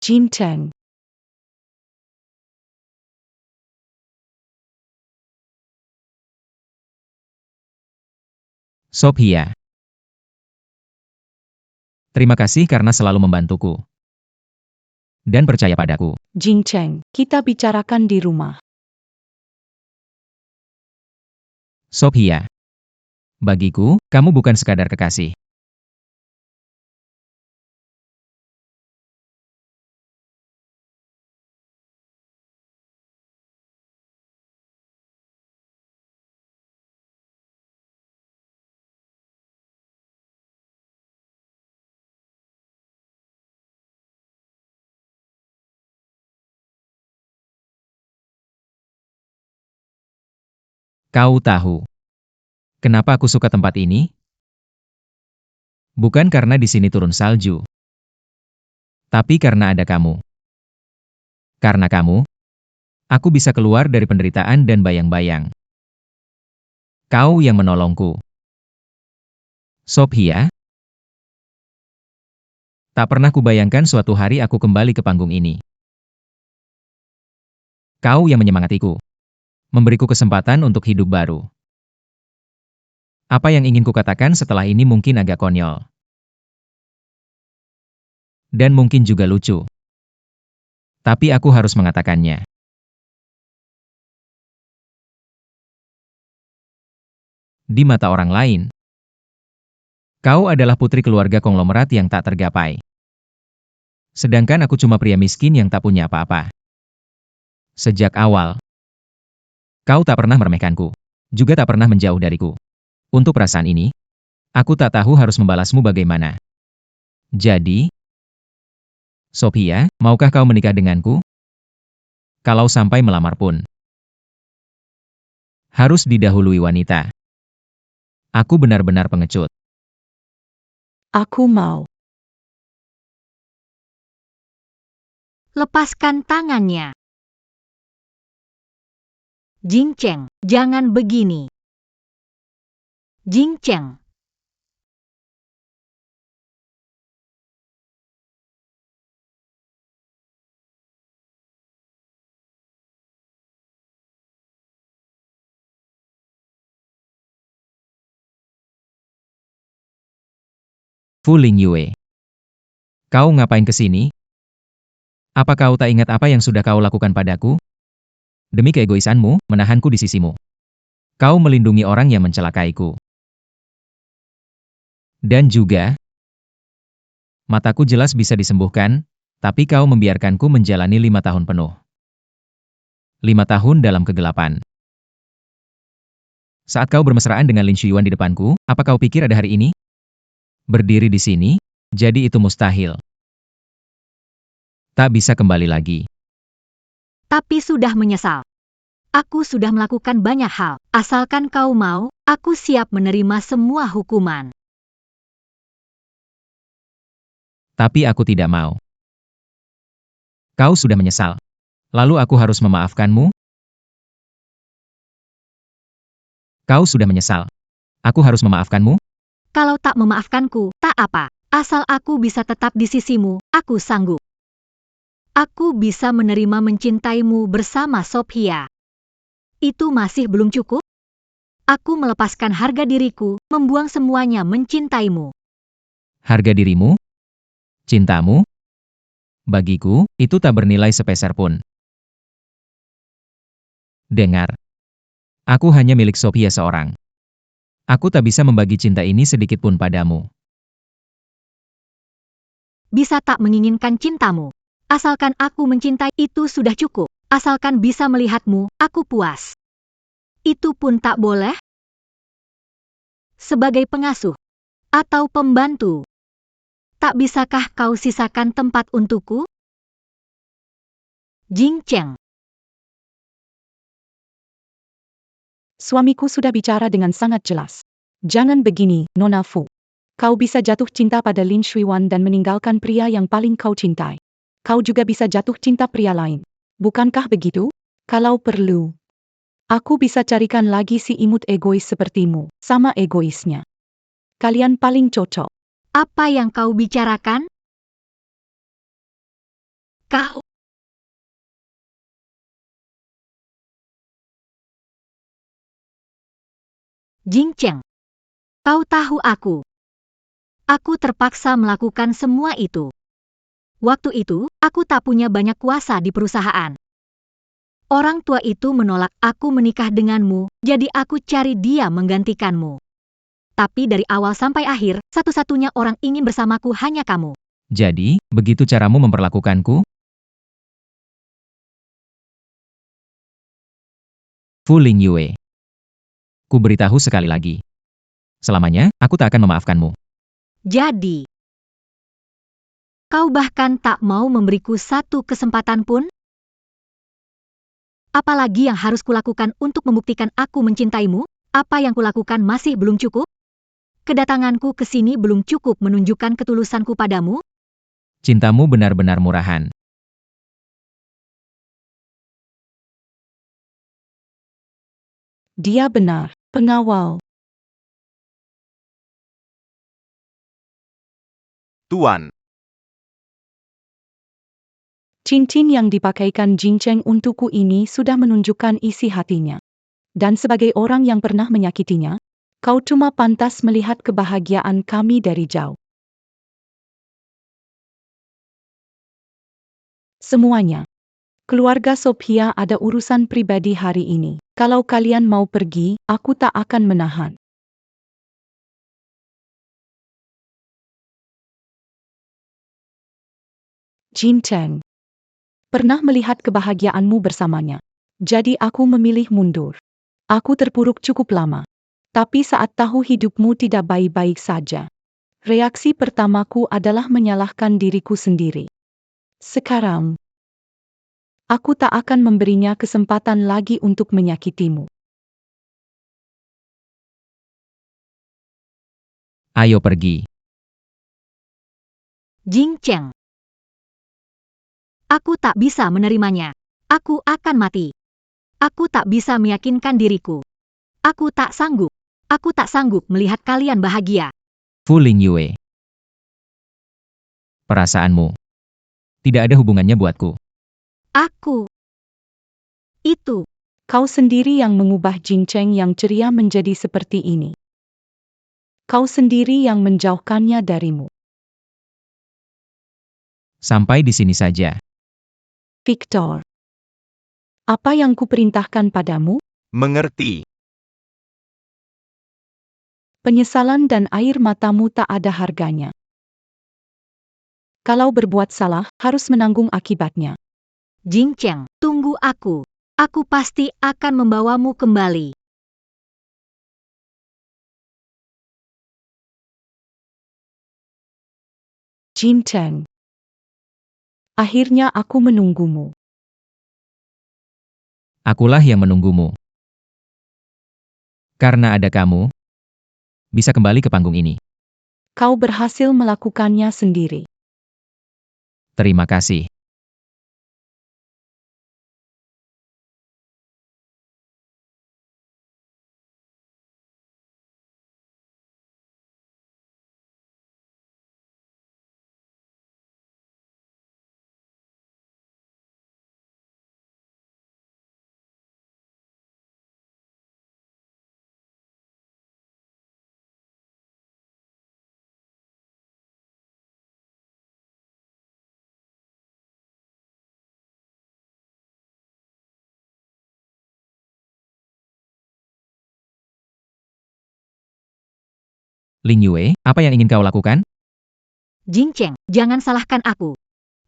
Jingcheng. Sophia. Terima kasih karena selalu membantuku. Dan percaya padaku. Jing Cheng, kita bicarakan di rumah. Sophia. Bagiku, kamu bukan sekadar kekasih. Kau tahu kenapa aku suka tempat ini? Bukan karena di sini turun salju, tapi karena ada kamu. Karena kamu, aku bisa keluar dari penderitaan dan bayang-bayang. Kau yang menolongku. Sophia, tak pernah kubayangkan suatu hari aku kembali ke panggung ini. Kau yang menyemangatiku, memberiku kesempatan untuk hidup baru. Apa yang ingin kukatakan setelah ini mungkin agak konyol. Dan mungkin juga lucu. Tapi aku harus mengatakannya. Di mata orang lain, kau adalah putri keluarga konglomerat yang tak tergapai. Sedangkan aku cuma pria miskin yang tak punya apa-apa. Sejak awal, kau tak pernah meremehkanku, juga tak pernah menjauh dariku. Untuk perasaan ini, aku tak tahu harus membalasmu bagaimana. Jadi, Sophia, maukah kau menikah denganku? Kalau sampai melamar pun, harus didahului wanita. Aku benar-benar pengecut. Aku mau. Lepaskan tangannya. Jing Cheng, jangan begini. Jing Cheng. Fu Lingyue. Kau ngapain kesini? Apa kau tak ingat apa yang sudah kau lakukan padaku? Demi keegoisanmu, menahanku di sisimu. Kau melindungi orang yang mencelakaiku. Dan juga, mataku jelas bisa disembuhkan, tapi kau membiarkanku menjalani 5 tahun penuh. 5 tahun dalam kegelapan. Saat kau bermesraan dengan Lin Shuyuan di depanku, apa kau pikir ada hari ini? Berdiri di sini, jadi itu mustahil. Tak bisa kembali lagi. Tapi sudah menyesal. Aku sudah melakukan banyak hal. Asalkan kau mau, aku siap menerima semua hukuman. Tapi aku tidak mau. Kau sudah menyesal. Lalu aku harus memaafkanmu? Kau sudah menyesal. Aku harus memaafkanmu? Kalau tak memaafkanku, tak apa. Asal aku bisa tetap di sisimu, aku sanggup. Aku bisa menerima mencintaimu bersama Sophia. Itu masih belum cukup? Aku melepaskan harga diriku, membuang semuanya mencintaimu. Harga dirimu? Cintamu? Bagiku, itu tak bernilai sepeser pun. Dengar. Aku hanya milik Sophia seorang. Aku tak bisa membagi cinta ini sedikit pun padamu. Bisa tak menginginkan cintamu. Asalkan aku mencintai, itu sudah cukup. Asalkan bisa melihatmu, aku puas. Itu pun tak boleh? Sebagai pengasuh atau pembantu, tak bisakah kau sisakan tempat untukku? Jing Cheng. Suamiku sudah bicara dengan sangat jelas. Jangan begini, Nona Fu. Kau bisa jatuh cinta pada Lin Shuyuan dan meninggalkan pria yang paling kau cintai. Kau juga bisa jatuh cinta pria lain. Bukankah begitu? Kalau perlu, aku bisa carikan lagi si imut egois sepertimu, sama egoisnya. Kalian paling cocok. Apa yang kau bicarakan? Kau. Jing Cheng. Kau tahu aku. Aku terpaksa melakukan semua itu. Waktu itu, aku tak punya banyak kuasa di perusahaan. Orang tua itu menolak aku menikah denganmu, jadi aku cari dia menggantikanmu. Tapi dari awal sampai akhir, satu-satunya orang ingin bersamaku hanya kamu. Jadi, begitu caramu memperlakukanku? Fu Lingyue. Ku beritahu sekali lagi. Selamanya, aku tak akan memaafkanmu. Jadi, kau bahkan tak mau memberiku satu kesempatan pun? Apalagi yang harus kulakukan untuk membuktikan aku mencintaimu? Apa yang kulakukan masih belum cukup? Kedatanganku ke sini belum cukup menunjukkan ketulusanku padamu? Cintamu benar-benar murahan. Dia benar, pengawal. Tuan, Cincin yang dipakaikan Jincheng untukku ini sudah menunjukkan isi hatinya. Dan sebagai orang yang pernah menyakitinya, kau cuma pantas melihat kebahagiaan kami dari jauh. Semuanya. Keluarga Sophia ada urusan pribadi hari ini. Kalau kalian mau pergi, aku tak akan menahan. Jincheng. Pernah melihat kebahagiaanmu bersamanya. Jadi aku memilih mundur. Aku terpuruk cukup lama. Tapi saat tahu hidupmu tidak baik-baik saja, reaksi pertamaku adalah menyalahkan diriku sendiri. Sekarang, aku tak akan memberinya kesempatan lagi untuk menyakitimu. Ayo pergi. Jincheng. Aku tak bisa menerimanya. Aku akan mati. Aku tak bisa meyakinkan diriku. Aku tak sanggup. Aku tak sanggup melihat kalian bahagia. Fu Lingyue. Perasaanmu tidak ada hubungannya buatku. Aku. Itu. Kau sendiri yang mengubah Jincheng yang ceria menjadi seperti ini. Kau sendiri yang menjauhkannya darimu. Sampai di sini saja. Victor. Apa yang kuperintahkan padamu? mengerti. Penyesalan dan air matamu tak ada harganya. Kalau berbuat salah, harus menanggung akibatnya. Jincheng, tunggu aku. Aku pasti akan membawamu kembali. Jincheng. Akhirnya aku menunggumu. Akulah yang menunggumu. Karena ada kamu, bisa kembali ke panggung ini. Kau berhasil melakukannya sendiri. Terima kasih. Lingyue, apa yang ingin kau lakukan? Jincheng, jangan salahkan aku.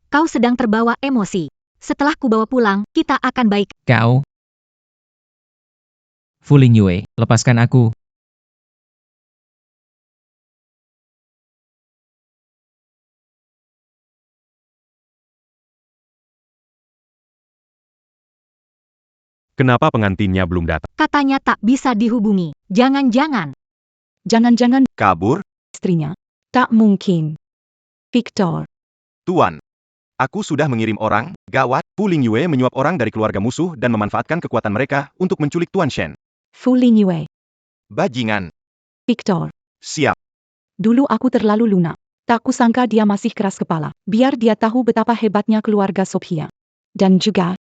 Kau sedang terbawa emosi. Setelah kubawa pulang, kita akan baik. Kau. Fu Lingyue, lepaskan aku. Kenapa pengantinnya belum datang? Katanya tak bisa dihubungi. Jangan-jangan. Jangan-jangan Kabur? istrinya. Tak mungkin. Victor. Tuan, aku sudah mengirim orang, gawat, Fu Lingyue menyuap orang dari keluarga musuh dan memanfaatkan kekuatan mereka untuk menculik Tuan Shen. Fu Lingyue. Bajingan. Victor. Siap. Dulu aku terlalu lunak. Tak kusangka dia masih keras kepala. Biar dia tahu betapa hebatnya keluarga Sophia. Dan juga,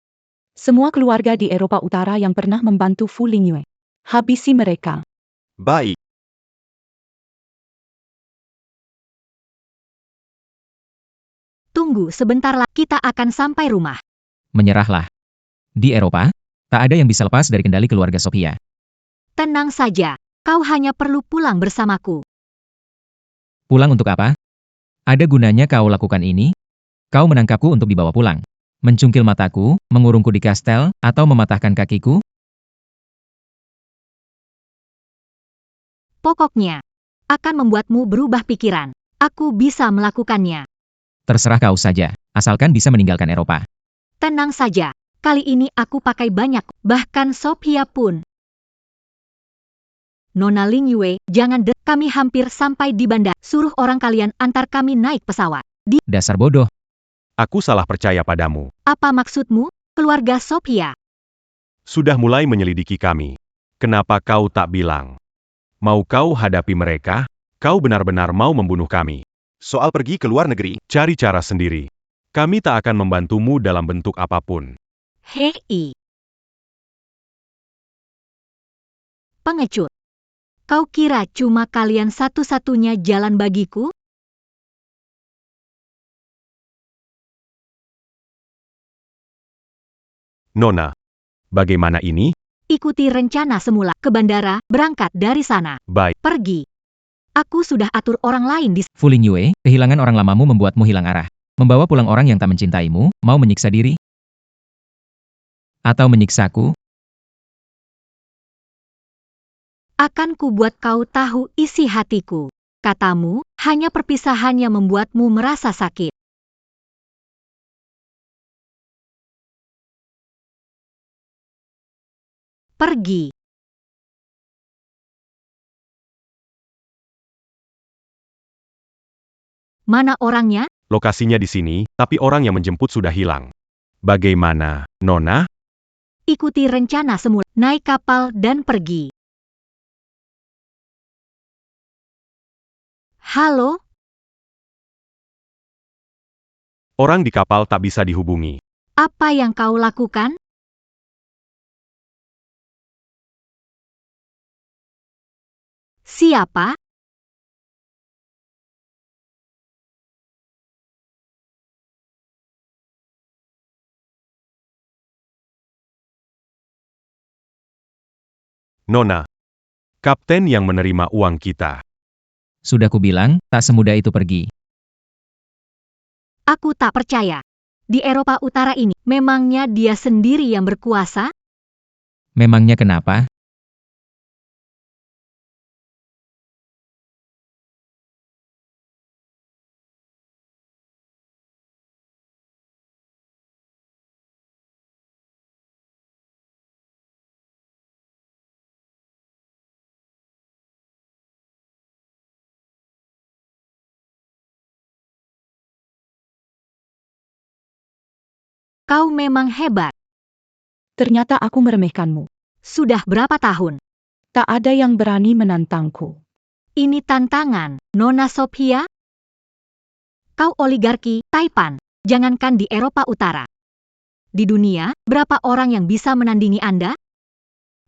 semua keluarga di Eropa Utara yang pernah membantu Fu Lingyue. Habisi mereka. Baik. Tunggu sebentar lah, kita akan sampai rumah. Menyerahlah. Di Eropa, tak ada yang bisa lepas dari kendali keluarga Sophia. Tenang saja, kau hanya perlu pulang bersamaku. Pulang untuk apa? Ada gunanya kau lakukan ini? Kau menangkapku untuk dibawa pulang. Mencungkil mataku, mengurungku di kastel, atau mematahkan kakiku? Pokoknya, akan membuatmu berubah pikiran. Aku bisa melakukannya. Terserah kau saja, asalkan bisa meninggalkan Eropa. Tenang saja, kali ini aku pakai banyak, bahkan Sophia pun. Nona Ling Yue, jangan kami hampir sampai di bandara. Suruh orang kalian antar kami naik pesawat. Dasar bodoh. Aku salah percaya padamu. Apa maksudmu, keluarga Sophia? Sudah mulai menyelidiki kami. Kenapa kau tak bilang? Mau kau hadapi mereka? Kau benar-benar mau membunuh kami. Soal pergi ke luar negeri, cari cara sendiri. Kami tak akan membantumu dalam bentuk apapun. Hei. Pengecut. Kau kira cuma kalian satu-satunya jalan bagiku? Nona, bagaimana ini? Ikuti rencana semula, ke bandara, berangkat dari sana. Baik. Pergi. Aku sudah atur orang lain di Fu Ling Yue, kehilangan orang lamamu membuatmu hilang arah. Membawa pulang orang yang tak mencintaimu, mau menyiksa diri? Atau menyiksaku? Akan kubuat kau tahu isi hatiku. Katamu, hanya perpisahan yang membuatmu merasa sakit. Pergi. Mana orangnya? Lokasinya di sini, tapi orang yang menjemput sudah hilang. Bagaimana, Nona? Ikuti rencana semula, naik kapal dan pergi. Halo? Orang di kapal tak bisa dihubungi. Apa yang kau lakukan? Siapa? Nona, kapten yang menerima uang kita. Sudah kubilang, tak semudah itu pergi. Aku tak percaya. Di Eropa Utara ini, memangnya dia sendiri yang berkuasa? Memangnya kenapa? Kau memang hebat. Ternyata aku meremehkanmu. Sudah berapa tahun? Tak ada yang berani menantangku. Ini tantangan, Nona Sophia. Kau oligarki, Taipan. Jangankan di Eropa Utara. Di dunia, berapa orang yang bisa menandingi Anda?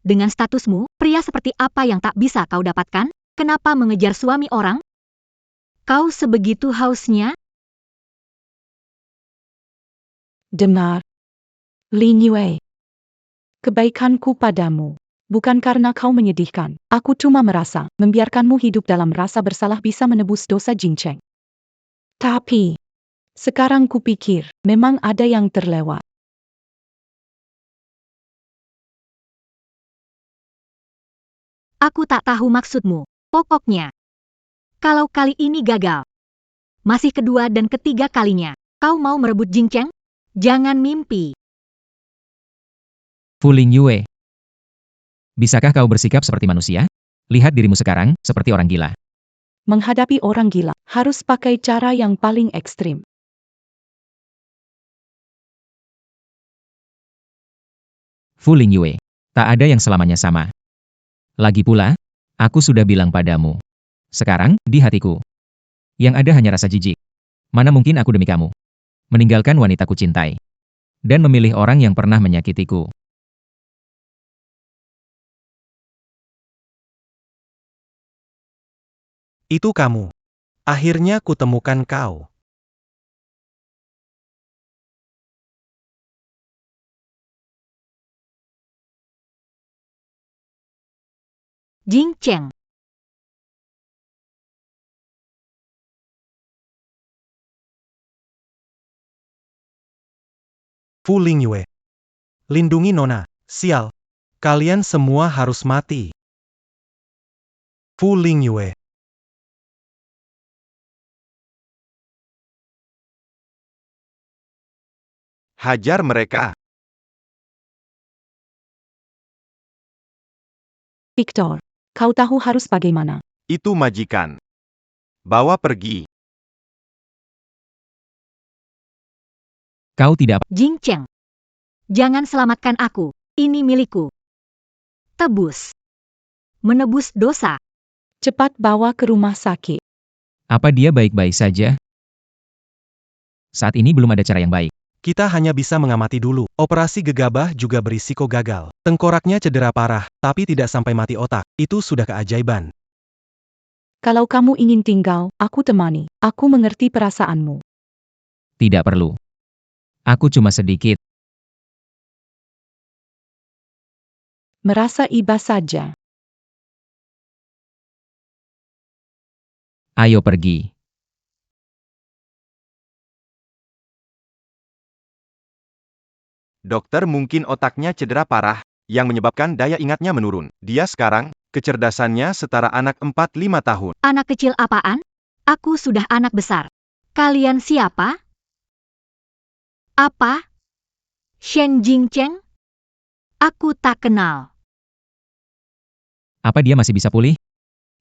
Dengan statusmu, pria seperti apa yang tak bisa kau dapatkan? Kenapa mengejar suami orang? Kau sebegitu hausnya? Dengar. Ling Yue. Kebaikanku padamu. Bukan karena kau menyedihkan. Aku cuma merasa, membiarkanmu hidup dalam rasa bersalah bisa menebus dosa Jingcheng. Tapi, sekarang kupikir, memang ada yang terlewat. Aku tak tahu maksudmu. Pokoknya, kalau kali ini gagal, masih kedua dan ketiga kalinya, kau mau merebut Jingcheng? Jangan mimpi. Fu Ling Yue. Bisakah kau bersikap seperti manusia? Lihat dirimu sekarang, seperti orang gila. Menghadapi orang gila, harus pakai cara yang paling ekstrim. Fu Ling Yue. Tak ada yang selamanya sama. Lagi pula, aku sudah bilang padamu. Sekarang, di hatiku. Yang ada hanya rasa jijik. Mana mungkin aku demi kamu meninggalkan wanita ku cintai. Dan memilih orang yang pernah menyakitiku. Itu kamu. Akhirnya kutemukan kau. Jing Cheng. Fu Lingyue. Lindungi Nona. Sial. Kalian semua harus mati. Fu Lingyue. Hajar mereka. Victor, kau tahu harus bagaimana. Itu majikan. Bawa pergi. Kau tidak Jing Cheng. Jangan selamatkan aku. Ini milikku. Tebus. Menebus dosa. Cepat bawa ke rumah sakit. apa dia baik-baik saja? Saat ini belum ada cara yang baik. Kita hanya bisa mengamati dulu. Operasi gegabah juga berisiko gagal. Tengkoraknya cedera parah, tapi tidak sampai mati otak. Itu sudah keajaiban. Kalau kamu ingin tinggal, aku temani. Aku mengerti perasaanmu. Tidak perlu. Aku cuma sedikit. Merasa iba saja. Ayo pergi. Dokter mungkin otaknya cedera parah, yang menyebabkan daya ingatnya menurun. Dia sekarang, kecerdasannya setara anak 4-5 tahun. Anak kecil apaan? Aku sudah anak besar. Kalian siapa? Apa? Shen Jingcheng? Aku tak kenal. Apa dia masih bisa pulih?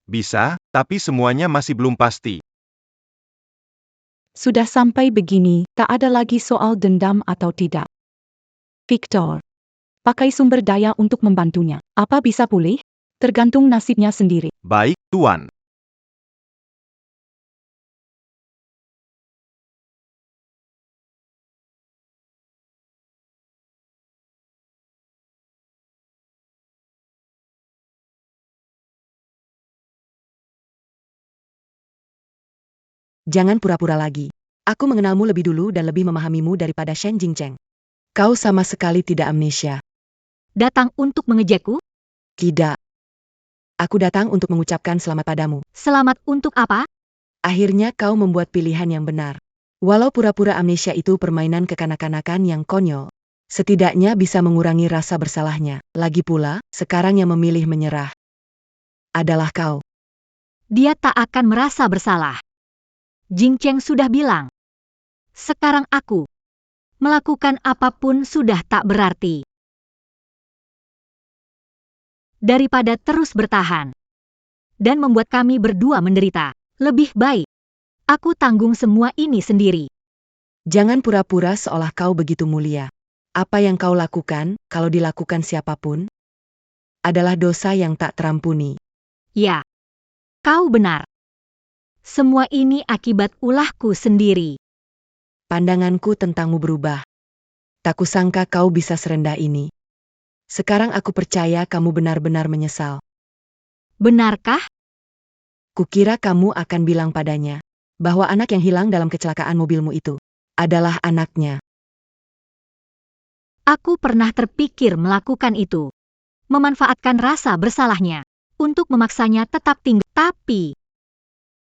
Bisa, tapi semuanya masih belum pasti. Sudah sampai begini, tak ada lagi soal dendam atau tidak. Victor, pakai sumber daya untuk membantunya. Apa bisa pulih? Tergantung nasibnya sendiri. Baik, Tuan. Jangan pura-pura lagi. Aku mengenalmu lebih dulu dan lebih memahamimu daripada Shen Jingcheng. Kau sama sekali tidak amnesia. Datang untuk mengejekku? Tidak. Aku datang untuk mengucapkan selamat padamu. Selamat untuk apa? Akhirnya kau membuat pilihan yang benar. Walau pura-pura amnesia itu permainan kekanak-kanakan yang konyol, setidaknya bisa mengurangi rasa bersalahnya. Lagi pula, sekarang yang memilih menyerah adalah kau. Dia tak akan merasa bersalah. Jingcheng sudah bilang. Sekarang aku melakukan apapun sudah tak berarti. Daripada terus bertahan dan membuat kami berdua menderita, lebih baik aku tanggung semua ini sendiri. Jangan pura-pura seolah kau begitu mulia. Apa yang kau lakukan, kalau dilakukan siapapun, adalah dosa yang tak terampuni. Ya, kau benar. Semua ini akibat ulahku sendiri. Pandanganku tentangmu berubah. Tak kusangka kau bisa serendah ini. Sekarang aku percaya kamu benar-benar menyesal. Benarkah? Kukira kamu akan bilang padanya bahwa anak yang hilang dalam kecelakaan mobilmu itu adalah anaknya. Aku pernah terpikir melakukan itu. Memanfaatkan rasa bersalahnya untuk memaksanya tetap tinggal. Tapi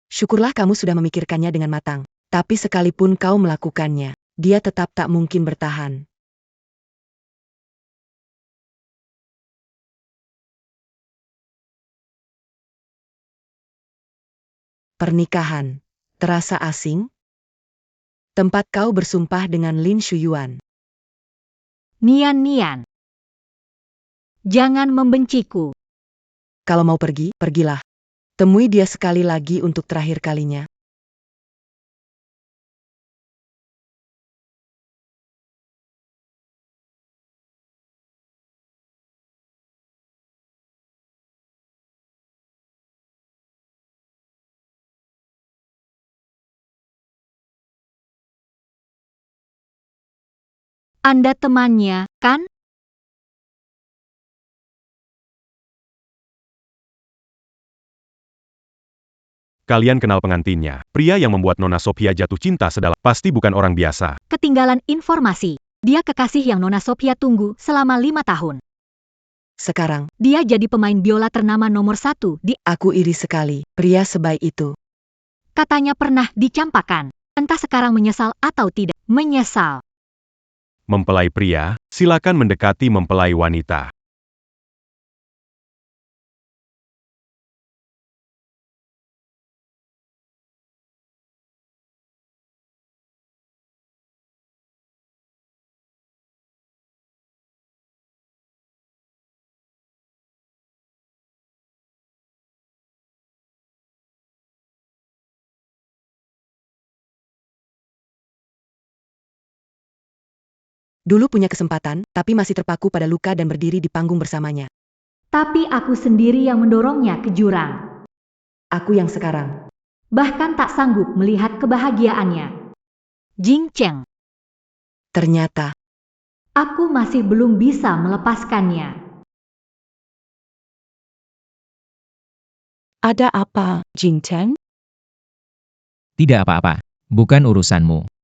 Syukurlah kamu sudah memikirkannya dengan matang. Tapi sekalipun kau melakukannya, dia tetap tak mungkin bertahan. Pernikahan. Terasa asing? Tempat kau bersumpah dengan Lin Shuyuan. Nian-Nian, jangan membenciku. Kalau mau pergi, pergilah. Temui dia sekali lagi untuk terakhir kalinya. Anda temannya, kan? Kalian kenal pengantinnya. Pria yang membuat Nona Sophia jatuh cinta sedalam pasti bukan orang biasa. Ketinggalan informasi. Dia kekasih yang Nona Sophia tunggu selama 5 tahun. Sekarang, Dia jadi pemain biola ternama nomor 1 di aku iri sekali. Pria sebaik itu. katanya pernah dicampakan. Entah sekarang menyesal atau tidak. Menyesal. Mempelai pria, silakan mendekati mempelai wanita. Dulu punya kesempatan, tapi masih terpaku pada luka dan berdiri di panggung bersamanya. Tapi aku sendiri yang mendorongnya ke jurang. Aku yang sekarang. Bahkan tak sanggup melihat kebahagiaannya. Jing Cheng, Ternyata, aku masih belum bisa melepaskannya. Ada apa, Jing Cheng? Tidak apa-apa. Bukan urusanmu.